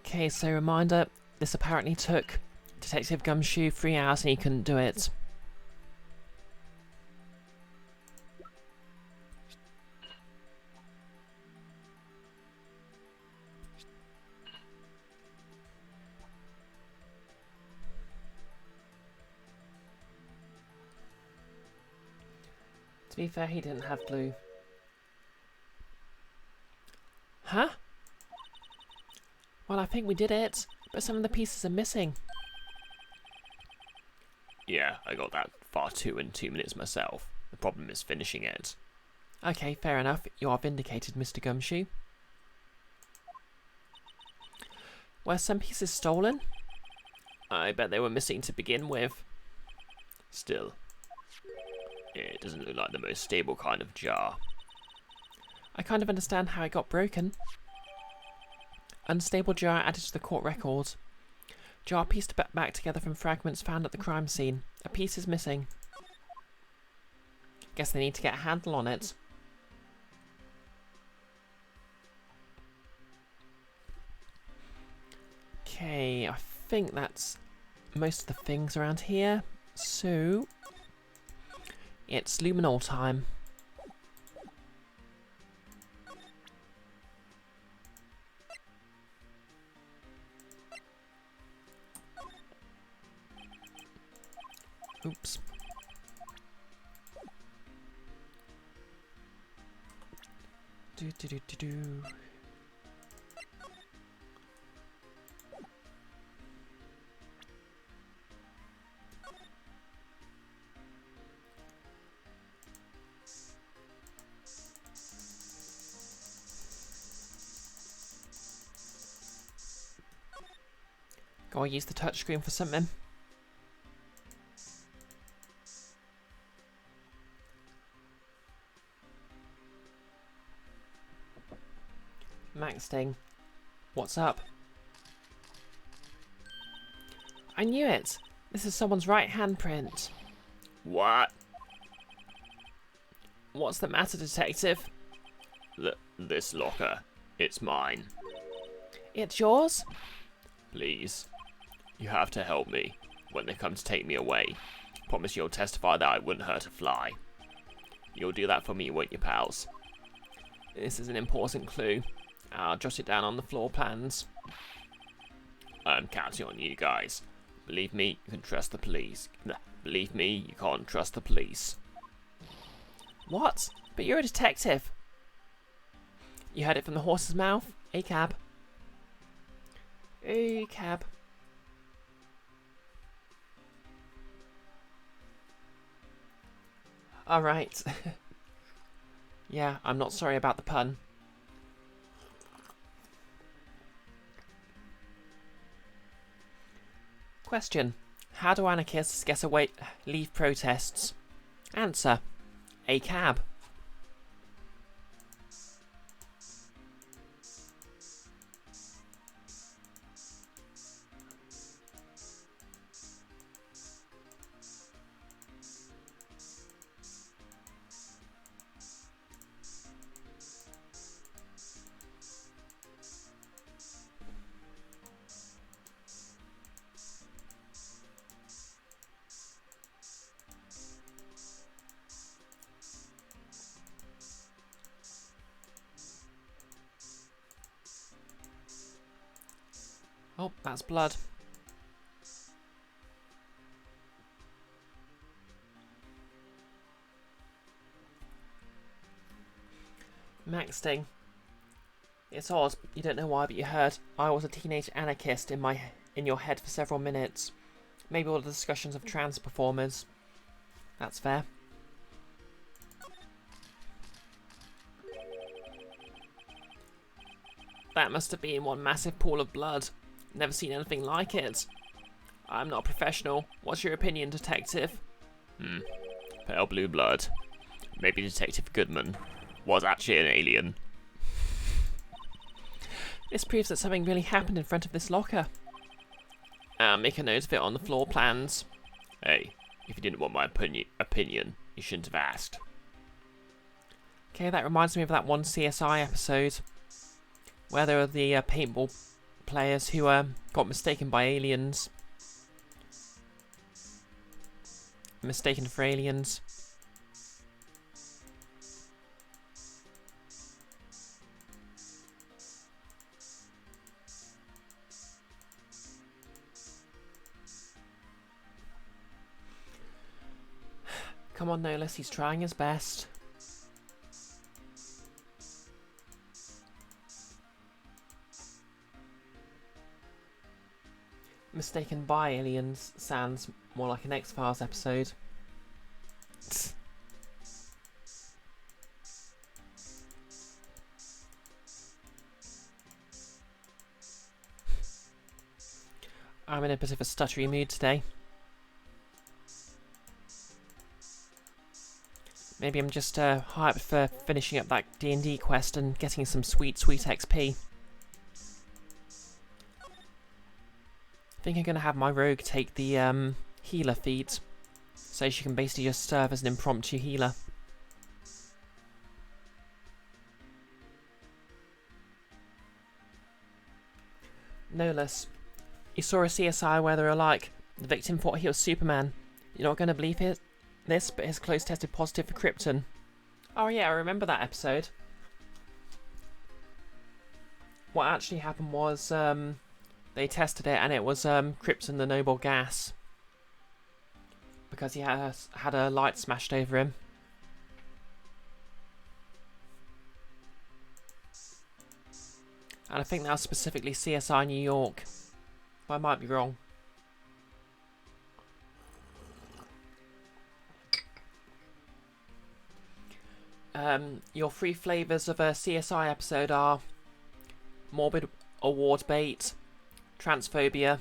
Okay, so reminder, this apparently took Detective Gumshoe 3 hours and he couldn't do it. To be fair, he didn't have glue. Huh? Well, I think we did it, but some of the pieces are missing. Yeah, I got that far too in 2 minutes myself. The problem is finishing it. Okay, fair enough. You are vindicated, Mr. Gumshoe. Were some pieces stolen? I bet they were missing to begin with. Still, it doesn't look like the most stable kind of jar. I kind of understand how it got broken. Unstable jar added to the court record. Jar pieced back together from fragments found at the crime scene. A piece is missing. Guess they need to get a handle on it. Okay, I think that's most of the things around here. So, it's luminol time. Oops. Do. Gotta use the touchscreen for something. Maxting, what's up? I knew it! This is someone's right handprint. What? What's the matter, detective? This locker. It's mine. It's yours? Please. You have to help me when they come to take me away. Promise you'll testify that I wouldn't hurt a fly. You'll do that for me, won't you, pals? This is an important clue. I'll jot it down on the floor plans. I'm counting on you guys. Believe me, you can trust the police. Believe me, you can't trust the police. What? But you're a detective. You heard it from the horse's mouth. A cab. A cab. Alright. Yeah, I'm not sorry about the pun. Question. How do anarchists get away leave protests? Answer. A cab. Oh, that's blood. Maxting. It's odd. You don't know why, but you heard I was a teenage anarchist in your head for several minutes. Maybe all the discussions of trans performers. That's fair. That must have been one massive pool of blood. Never seen anything like it. I'm not a professional. What's your opinion, detective? Pale blue blood. Maybe Detective Goodman was actually an alien. This proves that something really happened in front of this locker. Make a note of it on the floor plans. Hey, if you didn't want my opinion, you shouldn't have asked. Okay, that reminds me of that one CSI episode where there were the paintball players who got mistaken by aliens. Mistaken for aliens. Come on, Nolis, he's trying his best. Mistaken by aliens sounds more like an X-Files episode. I'm in a bit of a stuttery mood today. Maybe I'm just hyped for finishing up that D&D quest and getting some sweet XP. I think I'm going to have my rogue take the healer feat, so she can basically just serve as an impromptu healer. No less. You saw a CSI where they were like, the victim thought he was Superman. You're not going to believe this, but his clothes tested positive for krypton. Oh yeah, I remember that episode. What actually happened was, they tested it and it was krypton, the noble gas. Because he had a light smashed over him. And I think that was specifically CSI New York. But I might be wrong. Your 3 flavours of a CSI episode are morbid award bait, transphobia,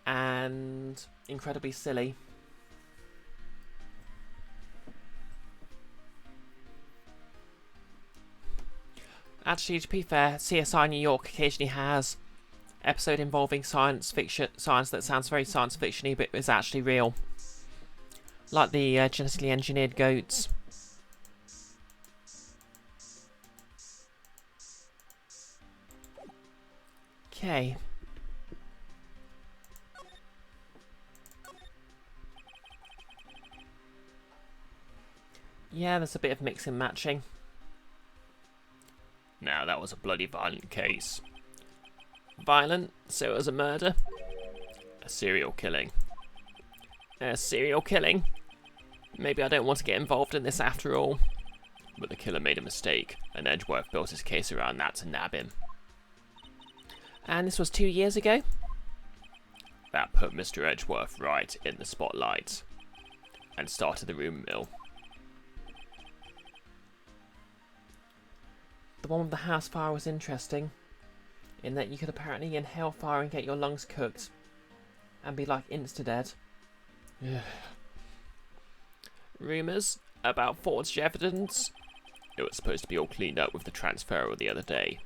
and incredibly silly. Actually, to be fair, CSI New York occasionally has episode involving science that sounds very science fiction-y but is actually real. Like the genetically engineered goats. Okay. Yeah, there's a bit of mixing matching. Now that was a bloody violent case. violent, so it was a murder. A serial killing. A serial killing? Maybe I don't want to get involved in this after all. But the killer made a mistake, and Edgeworth built his case around that to nab him. And this was 2 years ago? That put Mr. Edgeworth right in the spotlight, and started the rumour mill. The one with the house fire was interesting, in that you could apparently inhale fire and get your lungs cooked, and be like insta-dead. Rumours about forged evidence? It was supposed to be all cleaned up with the transfer the other day.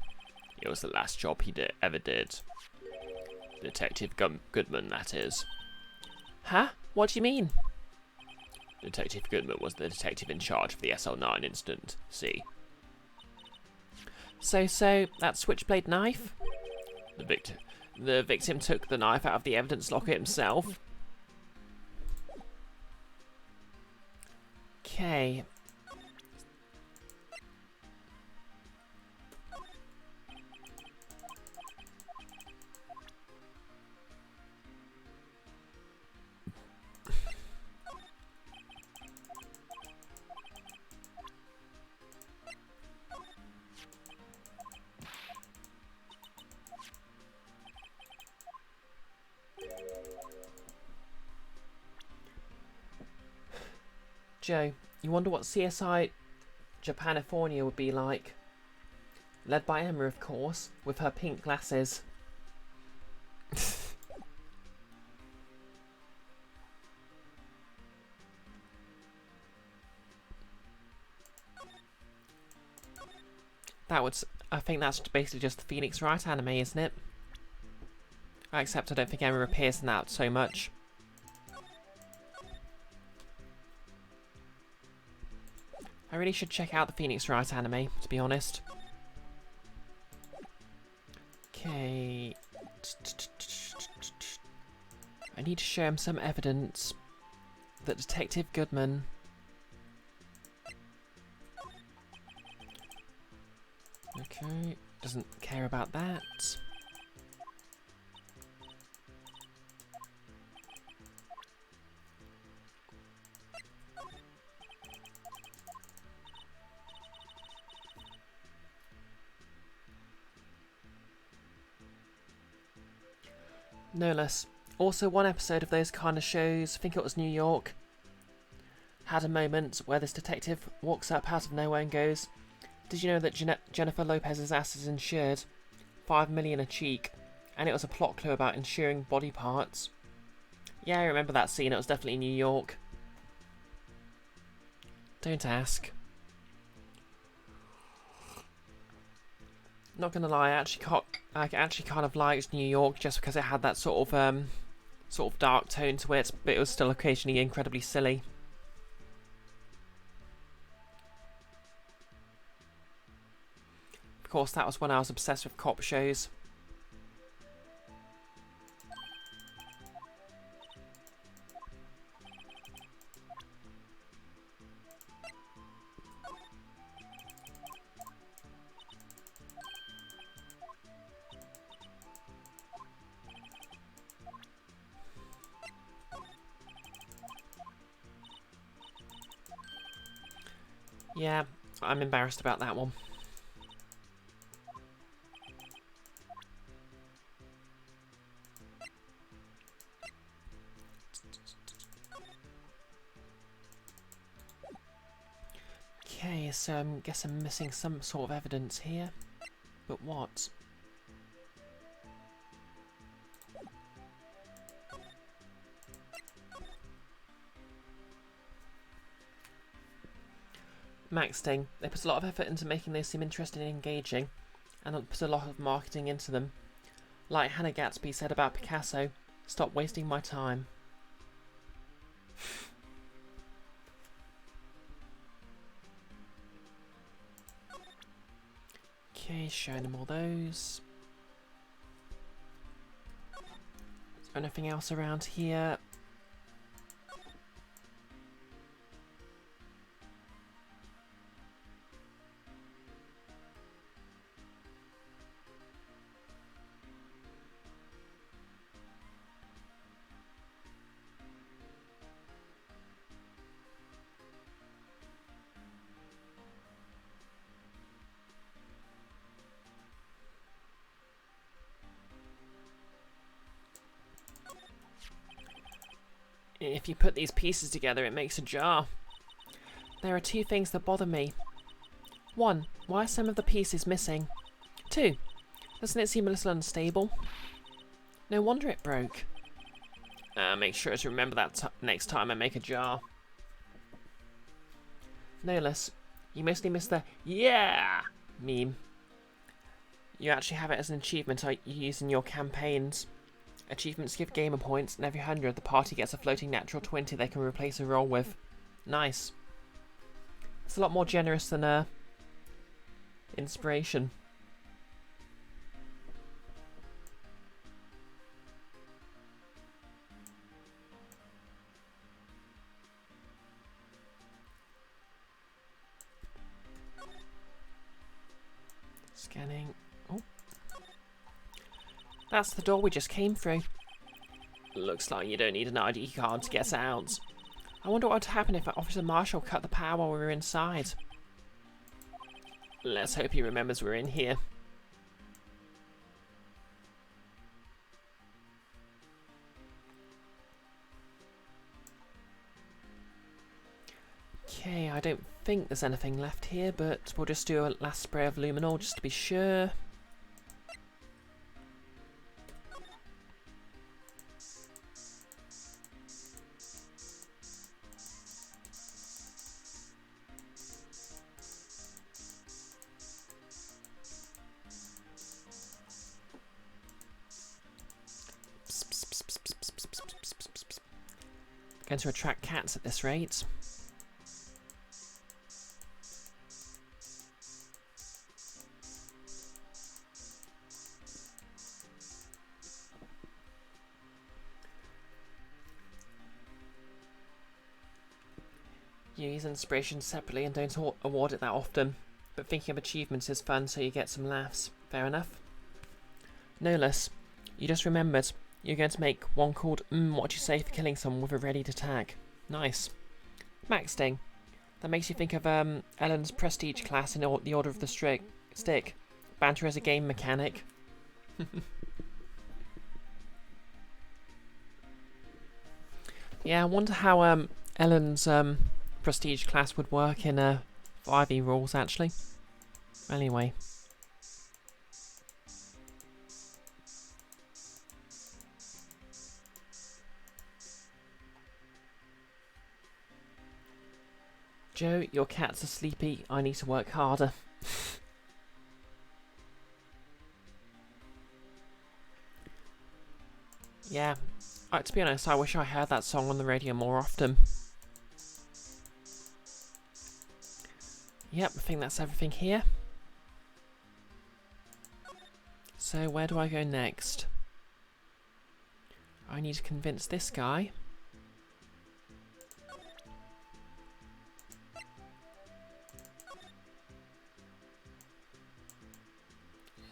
It was the last job he ever did. Detective Goodman, that is. Huh? What do you mean? Detective Goodman was the detective in charge of the SL9 incident, see? So, that switchblade knife? The victim took the knife out of the evidence locker himself. Okay. Joe, you wonder what CSI Japanifornia would be like? Led by Emma, of course, with her pink glasses. I think that's basically just the Phoenix Wright anime, isn't it? Except I don't think Emma appears in that so much. I really should check out the Phoenix Wright anime, to be honest. Okay. I need to show him some evidence that Detective Goodman... Okay, doesn't care about that. No less. Also, one episode of those kind of shows, I think it was New York, had a moment where this detective walks up out of nowhere and goes, "Did you know that Jennifer Lopez's ass is insured? $5 million a cheek." And it was a plot clue about insuring body parts. Yeah, I remember that scene. It was definitely New York. Don't ask. Not gonna lie, I actually kind of liked New York just because it had that sort of dark tone to it, but it was still occasionally incredibly silly. Of course, that was when I was obsessed with cop shows. Yeah, I'm embarrassed about that one. Okay, so I guess I'm missing some sort of evidence here. But what? Max Sting. They put a lot of effort into making those seem interesting and engaging, and put a lot of marketing into them. Like Hannah Gatsby said about Picasso, "Stop wasting my time." Okay, showing them all those. Is there anything else around here? If you put these pieces together, it makes a jar. There are two things that bother me. 1. Why are some of the pieces missing? 2. Doesn't it seem a little unstable? No wonder it broke. Make sure to remember that next time I make a jar. Nolus, you mostly missed the "yeah" meme. You actually have it as an achievement you use in your campaigns. Achievements give gamer points, and every 100 the party gets a floating natural 20 they can replace a roll with. Nice. It's a lot more generous than inspiration. Scanning. Oh. That's the door we just came through. Looks like you don't need an ID card to get out. I wonder what would happen if Officer Marshall cut the power while we were inside. Let's hope he remembers we're in here. Okay, I don't think there's anything left here, but we'll just do a last spray of luminol just to be sure. Going to attract cats at this rate. You use inspiration separately and don't award it that often, but thinking of achievements is fun so you get some laughs. Fair enough. Nolus, you just remembered. You're going to make one called what you say for killing someone with a ready to tag. Nice. Maxting. That makes you think of Ellen's prestige class in the Order of the Stick. Banter as a game mechanic. Yeah, I wonder how Ellen's prestige class would work in 5e rules actually. Anyway. Joe, your cats are sleepy. I need to work harder. Yeah, to be honest, I wish I heard that song on the radio more often. Yep, I think that's everything here. So where do I go next? I need to convince this guy.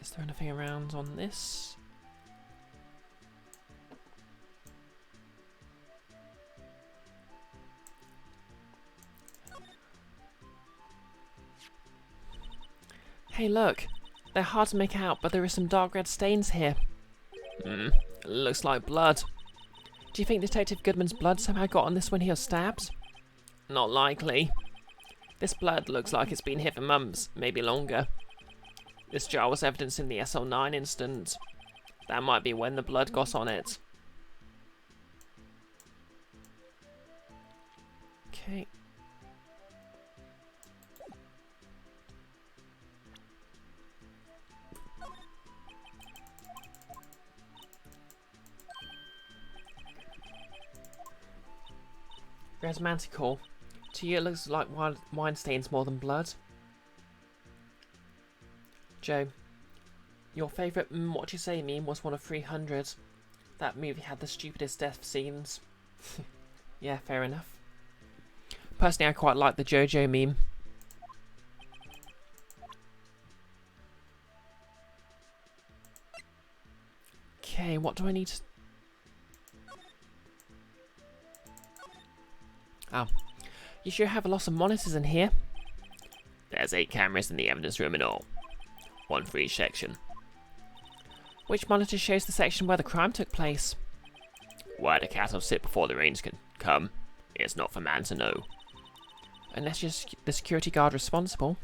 Is there anything around on this? Hey look, they're hard to make out, but there are some dark red stains here. Looks like blood. Do you think Detective Goodman's blood somehow got on this when he was stabbed? Not likely. This blood looks like it's been here for months, maybe longer. This jar was evidence in the SL9 incident. That might be when the blood got on it. Okay. Res Manticore. To you it looks like wine stains more than blood. Joe, your favourite what you say meme was one of 300. That movie had the stupidest death scenes. Yeah, fair enough. Personally, I quite like the JoJo meme. Okay, what do I need to... Oh. You sure have a lot of monitors in here. There's 8 cameras in the evidence room in all. 1 for each section. Which monitor shows the section where the crime took place? Where the cat will sit before the rains outcome, it's not for man to know. Unless you're the security guard responsible.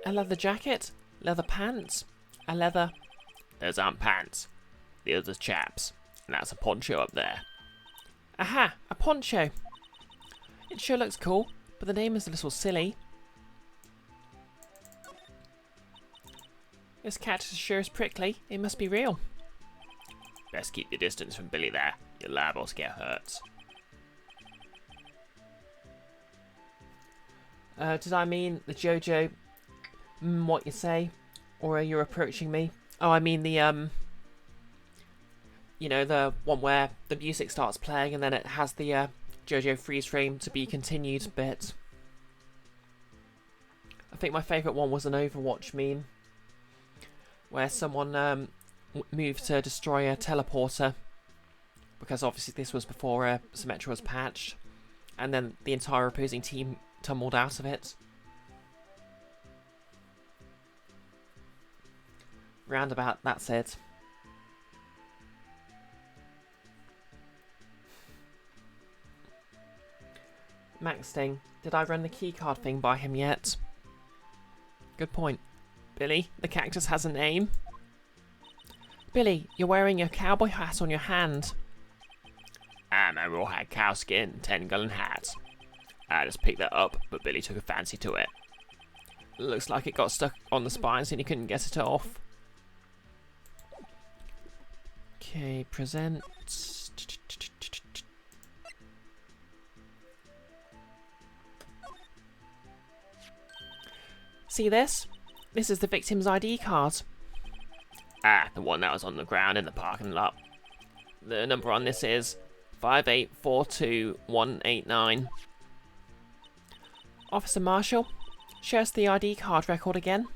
A leather jacket, leather pants, a leather... Those aren't pants. The other's chaps. And that's a poncho up there. Aha! A poncho! It sure looks cool, but the name is a little silly. This cactus sure is prickly. It must be real. Best keep your distance from Billy there. You're liable to get hurt. Did I mean the JoJo... what you say? Or are you approaching me? Oh, I mean the, you know, the one where the music starts playing and then it has the, JoJo freeze frame to be continued bit. I think my favourite one was an Overwatch meme. Where someone, moved to destroy a teleporter. Because obviously this was before, Symmetra was patched. And then the entire opposing team tumbled out of it. Roundabout, that's it. Maxting, did I run the keycard thing by him yet? Good point. Billy, the cactus has a name. Billy, you're wearing your cowboy hat on your hand. I'm a rawhide cow skin 10-gallon hat. I just picked that up, but Billy took a fancy to it. Looks like it got stuck on the spines and he couldn't get it off. Okay, present. See this? This is the victim's ID card. Ah, the one that was on the ground in the parking lot. The number on this is 5842189. Officer Marshall, show us the ID card record again.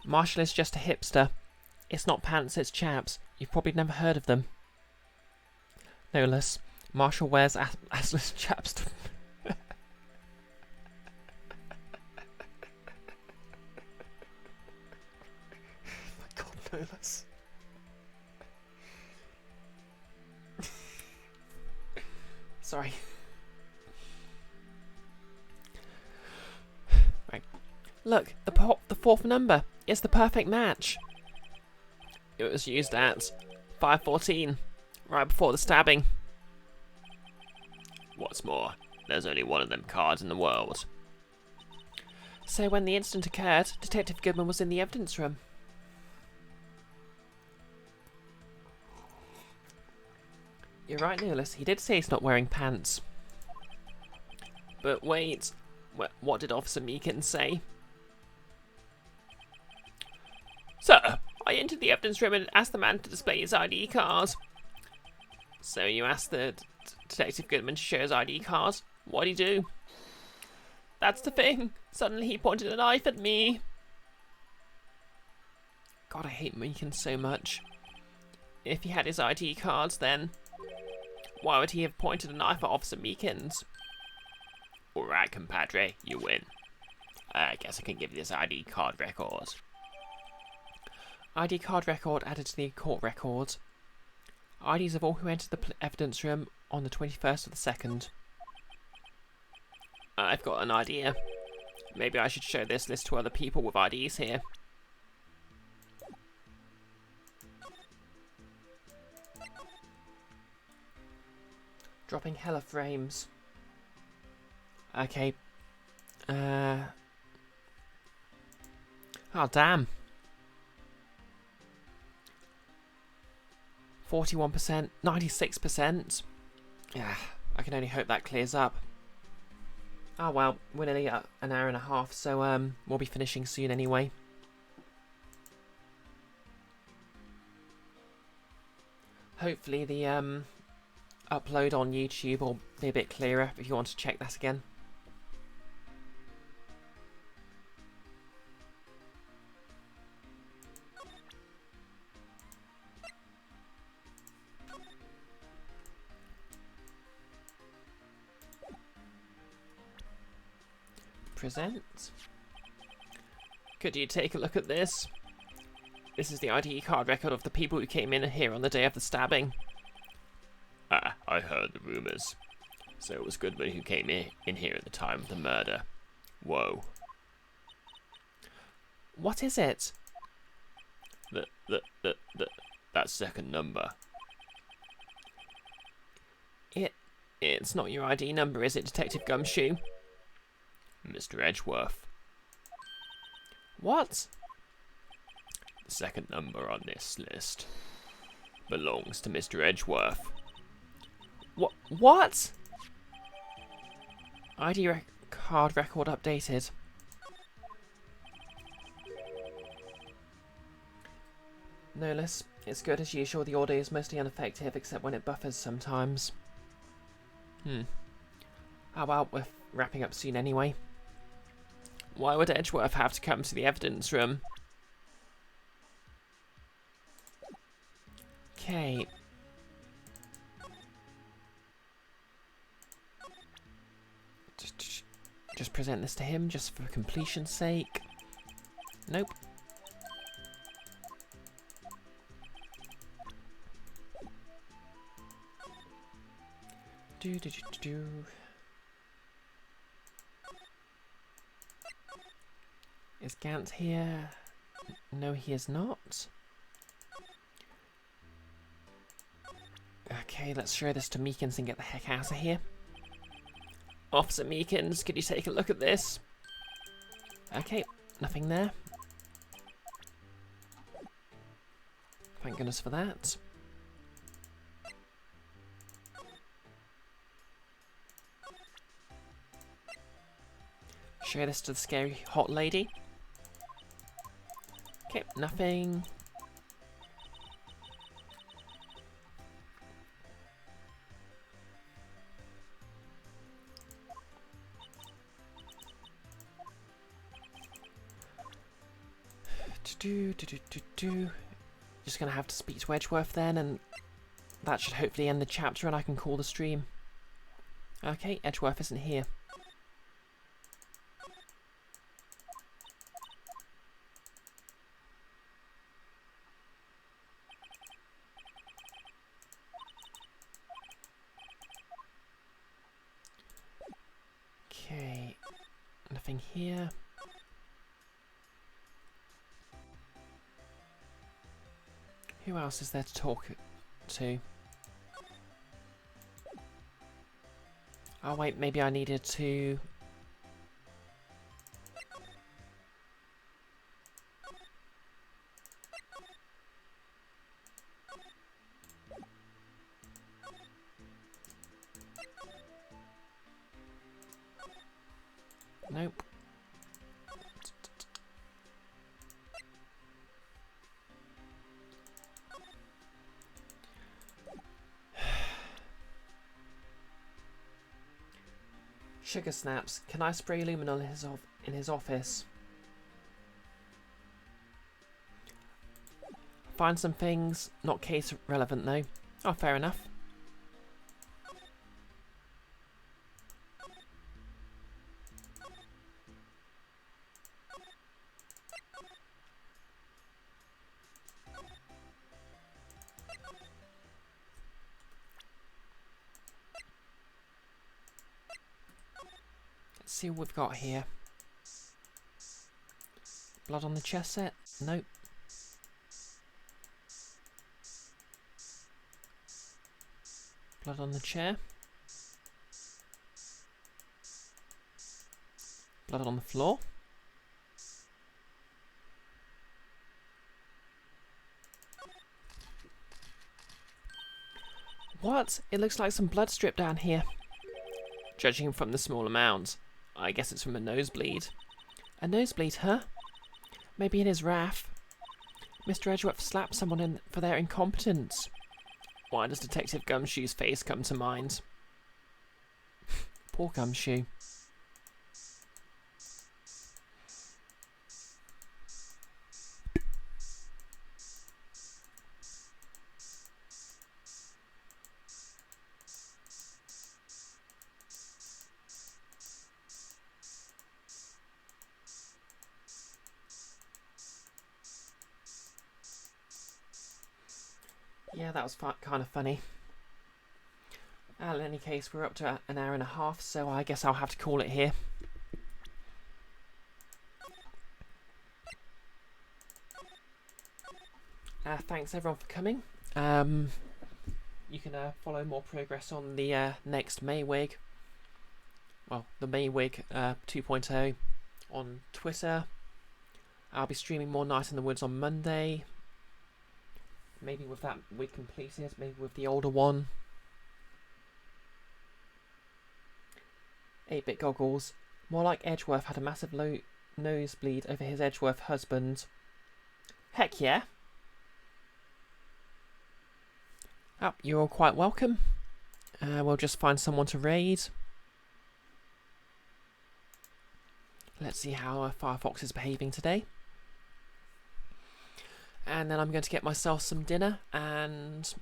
Marshall is just a hipster. It's not pants, it's chaps. You've probably never heard of them. No less. Marshall wears assless chaps. Oh my god, no less. Sorry. Right. Look, the fourth number. It's the perfect match. It was used at 5:14, right before the stabbing. What's more, there's only one of them cards in the world. So when the incident occurred, Detective Goodman was in the evidence room. You're right, Nicholas. He did say he's not wearing pants. But wait, what did Officer Meekins say? Sir, I entered the evidence room and asked the man to display his ID card. So you asked the Detective Goodman to show his ID card? What'd he do? That's the thing. Suddenly he pointed a knife at me. God, I hate Meekins so much. If he had his ID cards, then why would he have pointed a knife at Officer Meekins? Alright, compadre, you win. I guess I can give you this ID card record. ID card record added to the court record. IDs of all who entered the evidence room on the 21st of the 2nd. I've got an idea. Maybe I should show this list to other people with IDs here. Dropping hella frames. Okay. Oh, damn. 41%, 96%. Yeah, I can only hope that clears up. Oh well, we're nearly at an hour and a half, so we'll be finishing soon anyway. Hopefully the upload on YouTube will be a bit clearer if you want to check that again. present. Could you take a look at this? This is the ID card record of the people who came in here on the day of the stabbing. Ah, I heard the rumours. So it was Goodman who came in here at the time of the murder. Whoa. What is it? That second number. It's not your ID number, is it, Detective Gumshoe? Mr. Edgeworth. What? The second number on this list belongs to Mr. Edgeworth. What? ID card record updated. No less. It's good as usual. The audio is mostly ineffective except when it buffers sometimes. How about we're wrapping up soon anyway? Why would Edgeworth have to come to the evidence room? Okay. Just present this to him just for completion's sake. Nope. Do. Is Gant here? No, he is not. Okay, let's show this to Meekins and get the heck out of here. Officer Meekins, could you take a look at this? Okay, nothing there. Thank goodness for that. Show this to the scary hot lady. Okay, nothing. Just gonna have to speak to Edgeworth then, and that should hopefully end the chapter and I can call the stream. Okay, Edgeworth isn't here. Okay, nothing here. Who else is there to talk to? Oh wait, maybe I needed to... Nope. Sugar snaps. Can I spray luminol in his office? Find some things. Not case relevant though. Oh, fair enough. Let's see what we've got here. Blood on the chess set? Nope. Blood on the chair. Blood on the floor. What? It looks like some blood strip down here. Judging from the small amount, I guess it's from a nosebleed. A nosebleed, huh? Maybe in his wrath. Mr. Edgeworth slapped someone in for their incompetence. Why does Detective Gumshoe's face come to mind? Poor Gumshoe. Yeah, that was kind of funny. In any case, we're up to an hour and a half, so I guess I'll have to call it here. Thanks everyone for coming. You can follow more progress on the next Maywig. Well, the Maywig 2.0 on Twitter. I'll be streaming more Night in the Woods on Monday. Maybe with that wig completed, maybe with the older one. 8-bit goggles. More like Edgeworth had a massive low nosebleed over his Edgeworth husband. Heck yeah. Oh, you're all quite welcome. We'll just find someone to raid. Let's see how Firefox is behaving today. And then I'm going to get myself some dinner, and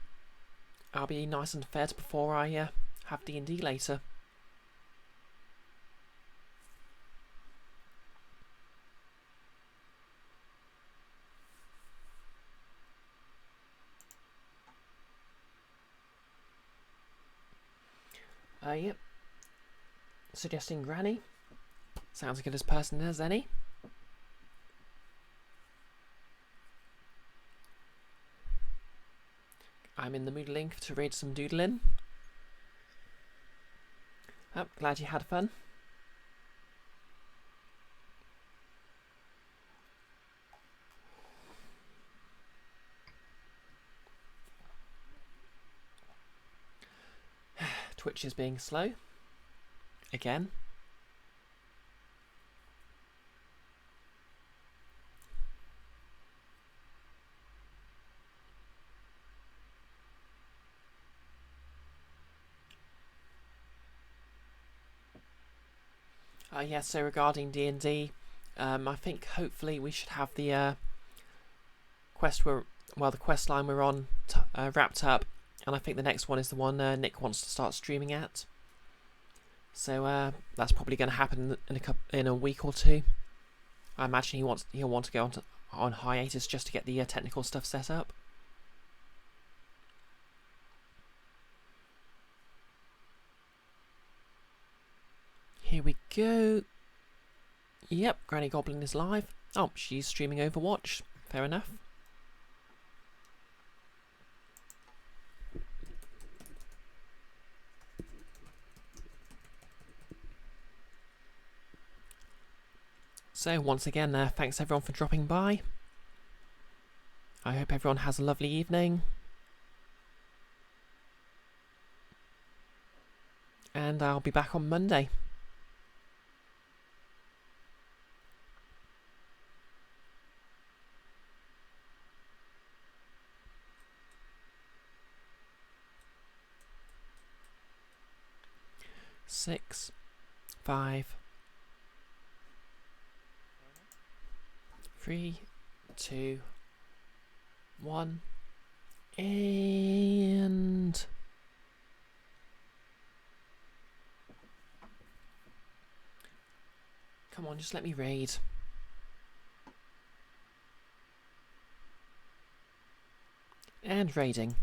I'll be nice and fed before I have D&D later. Yep. Suggesting Granny. Sounds as good as person as any. I'm in the mood link to read some doodling. Oh, glad you had fun. Twitch is being slow. Again. Yes, so regarding D&D, I think hopefully we should have the the quest line we're on wrapped up, and I think the next one is the one Nick wants to start streaming at. So that's probably going to happen in a week or two. I imagine he'll want to go on hiatus just to get the technical stuff set up. Here we go. Yep, Granny Goblin is live. Oh, she's streaming Overwatch. Fair enough. So once again, thanks everyone for dropping by. I hope everyone has a lovely evening. And I'll be back on Monday. Six, 5, 3, 2, 1, and come on, just let me raid. And raiding.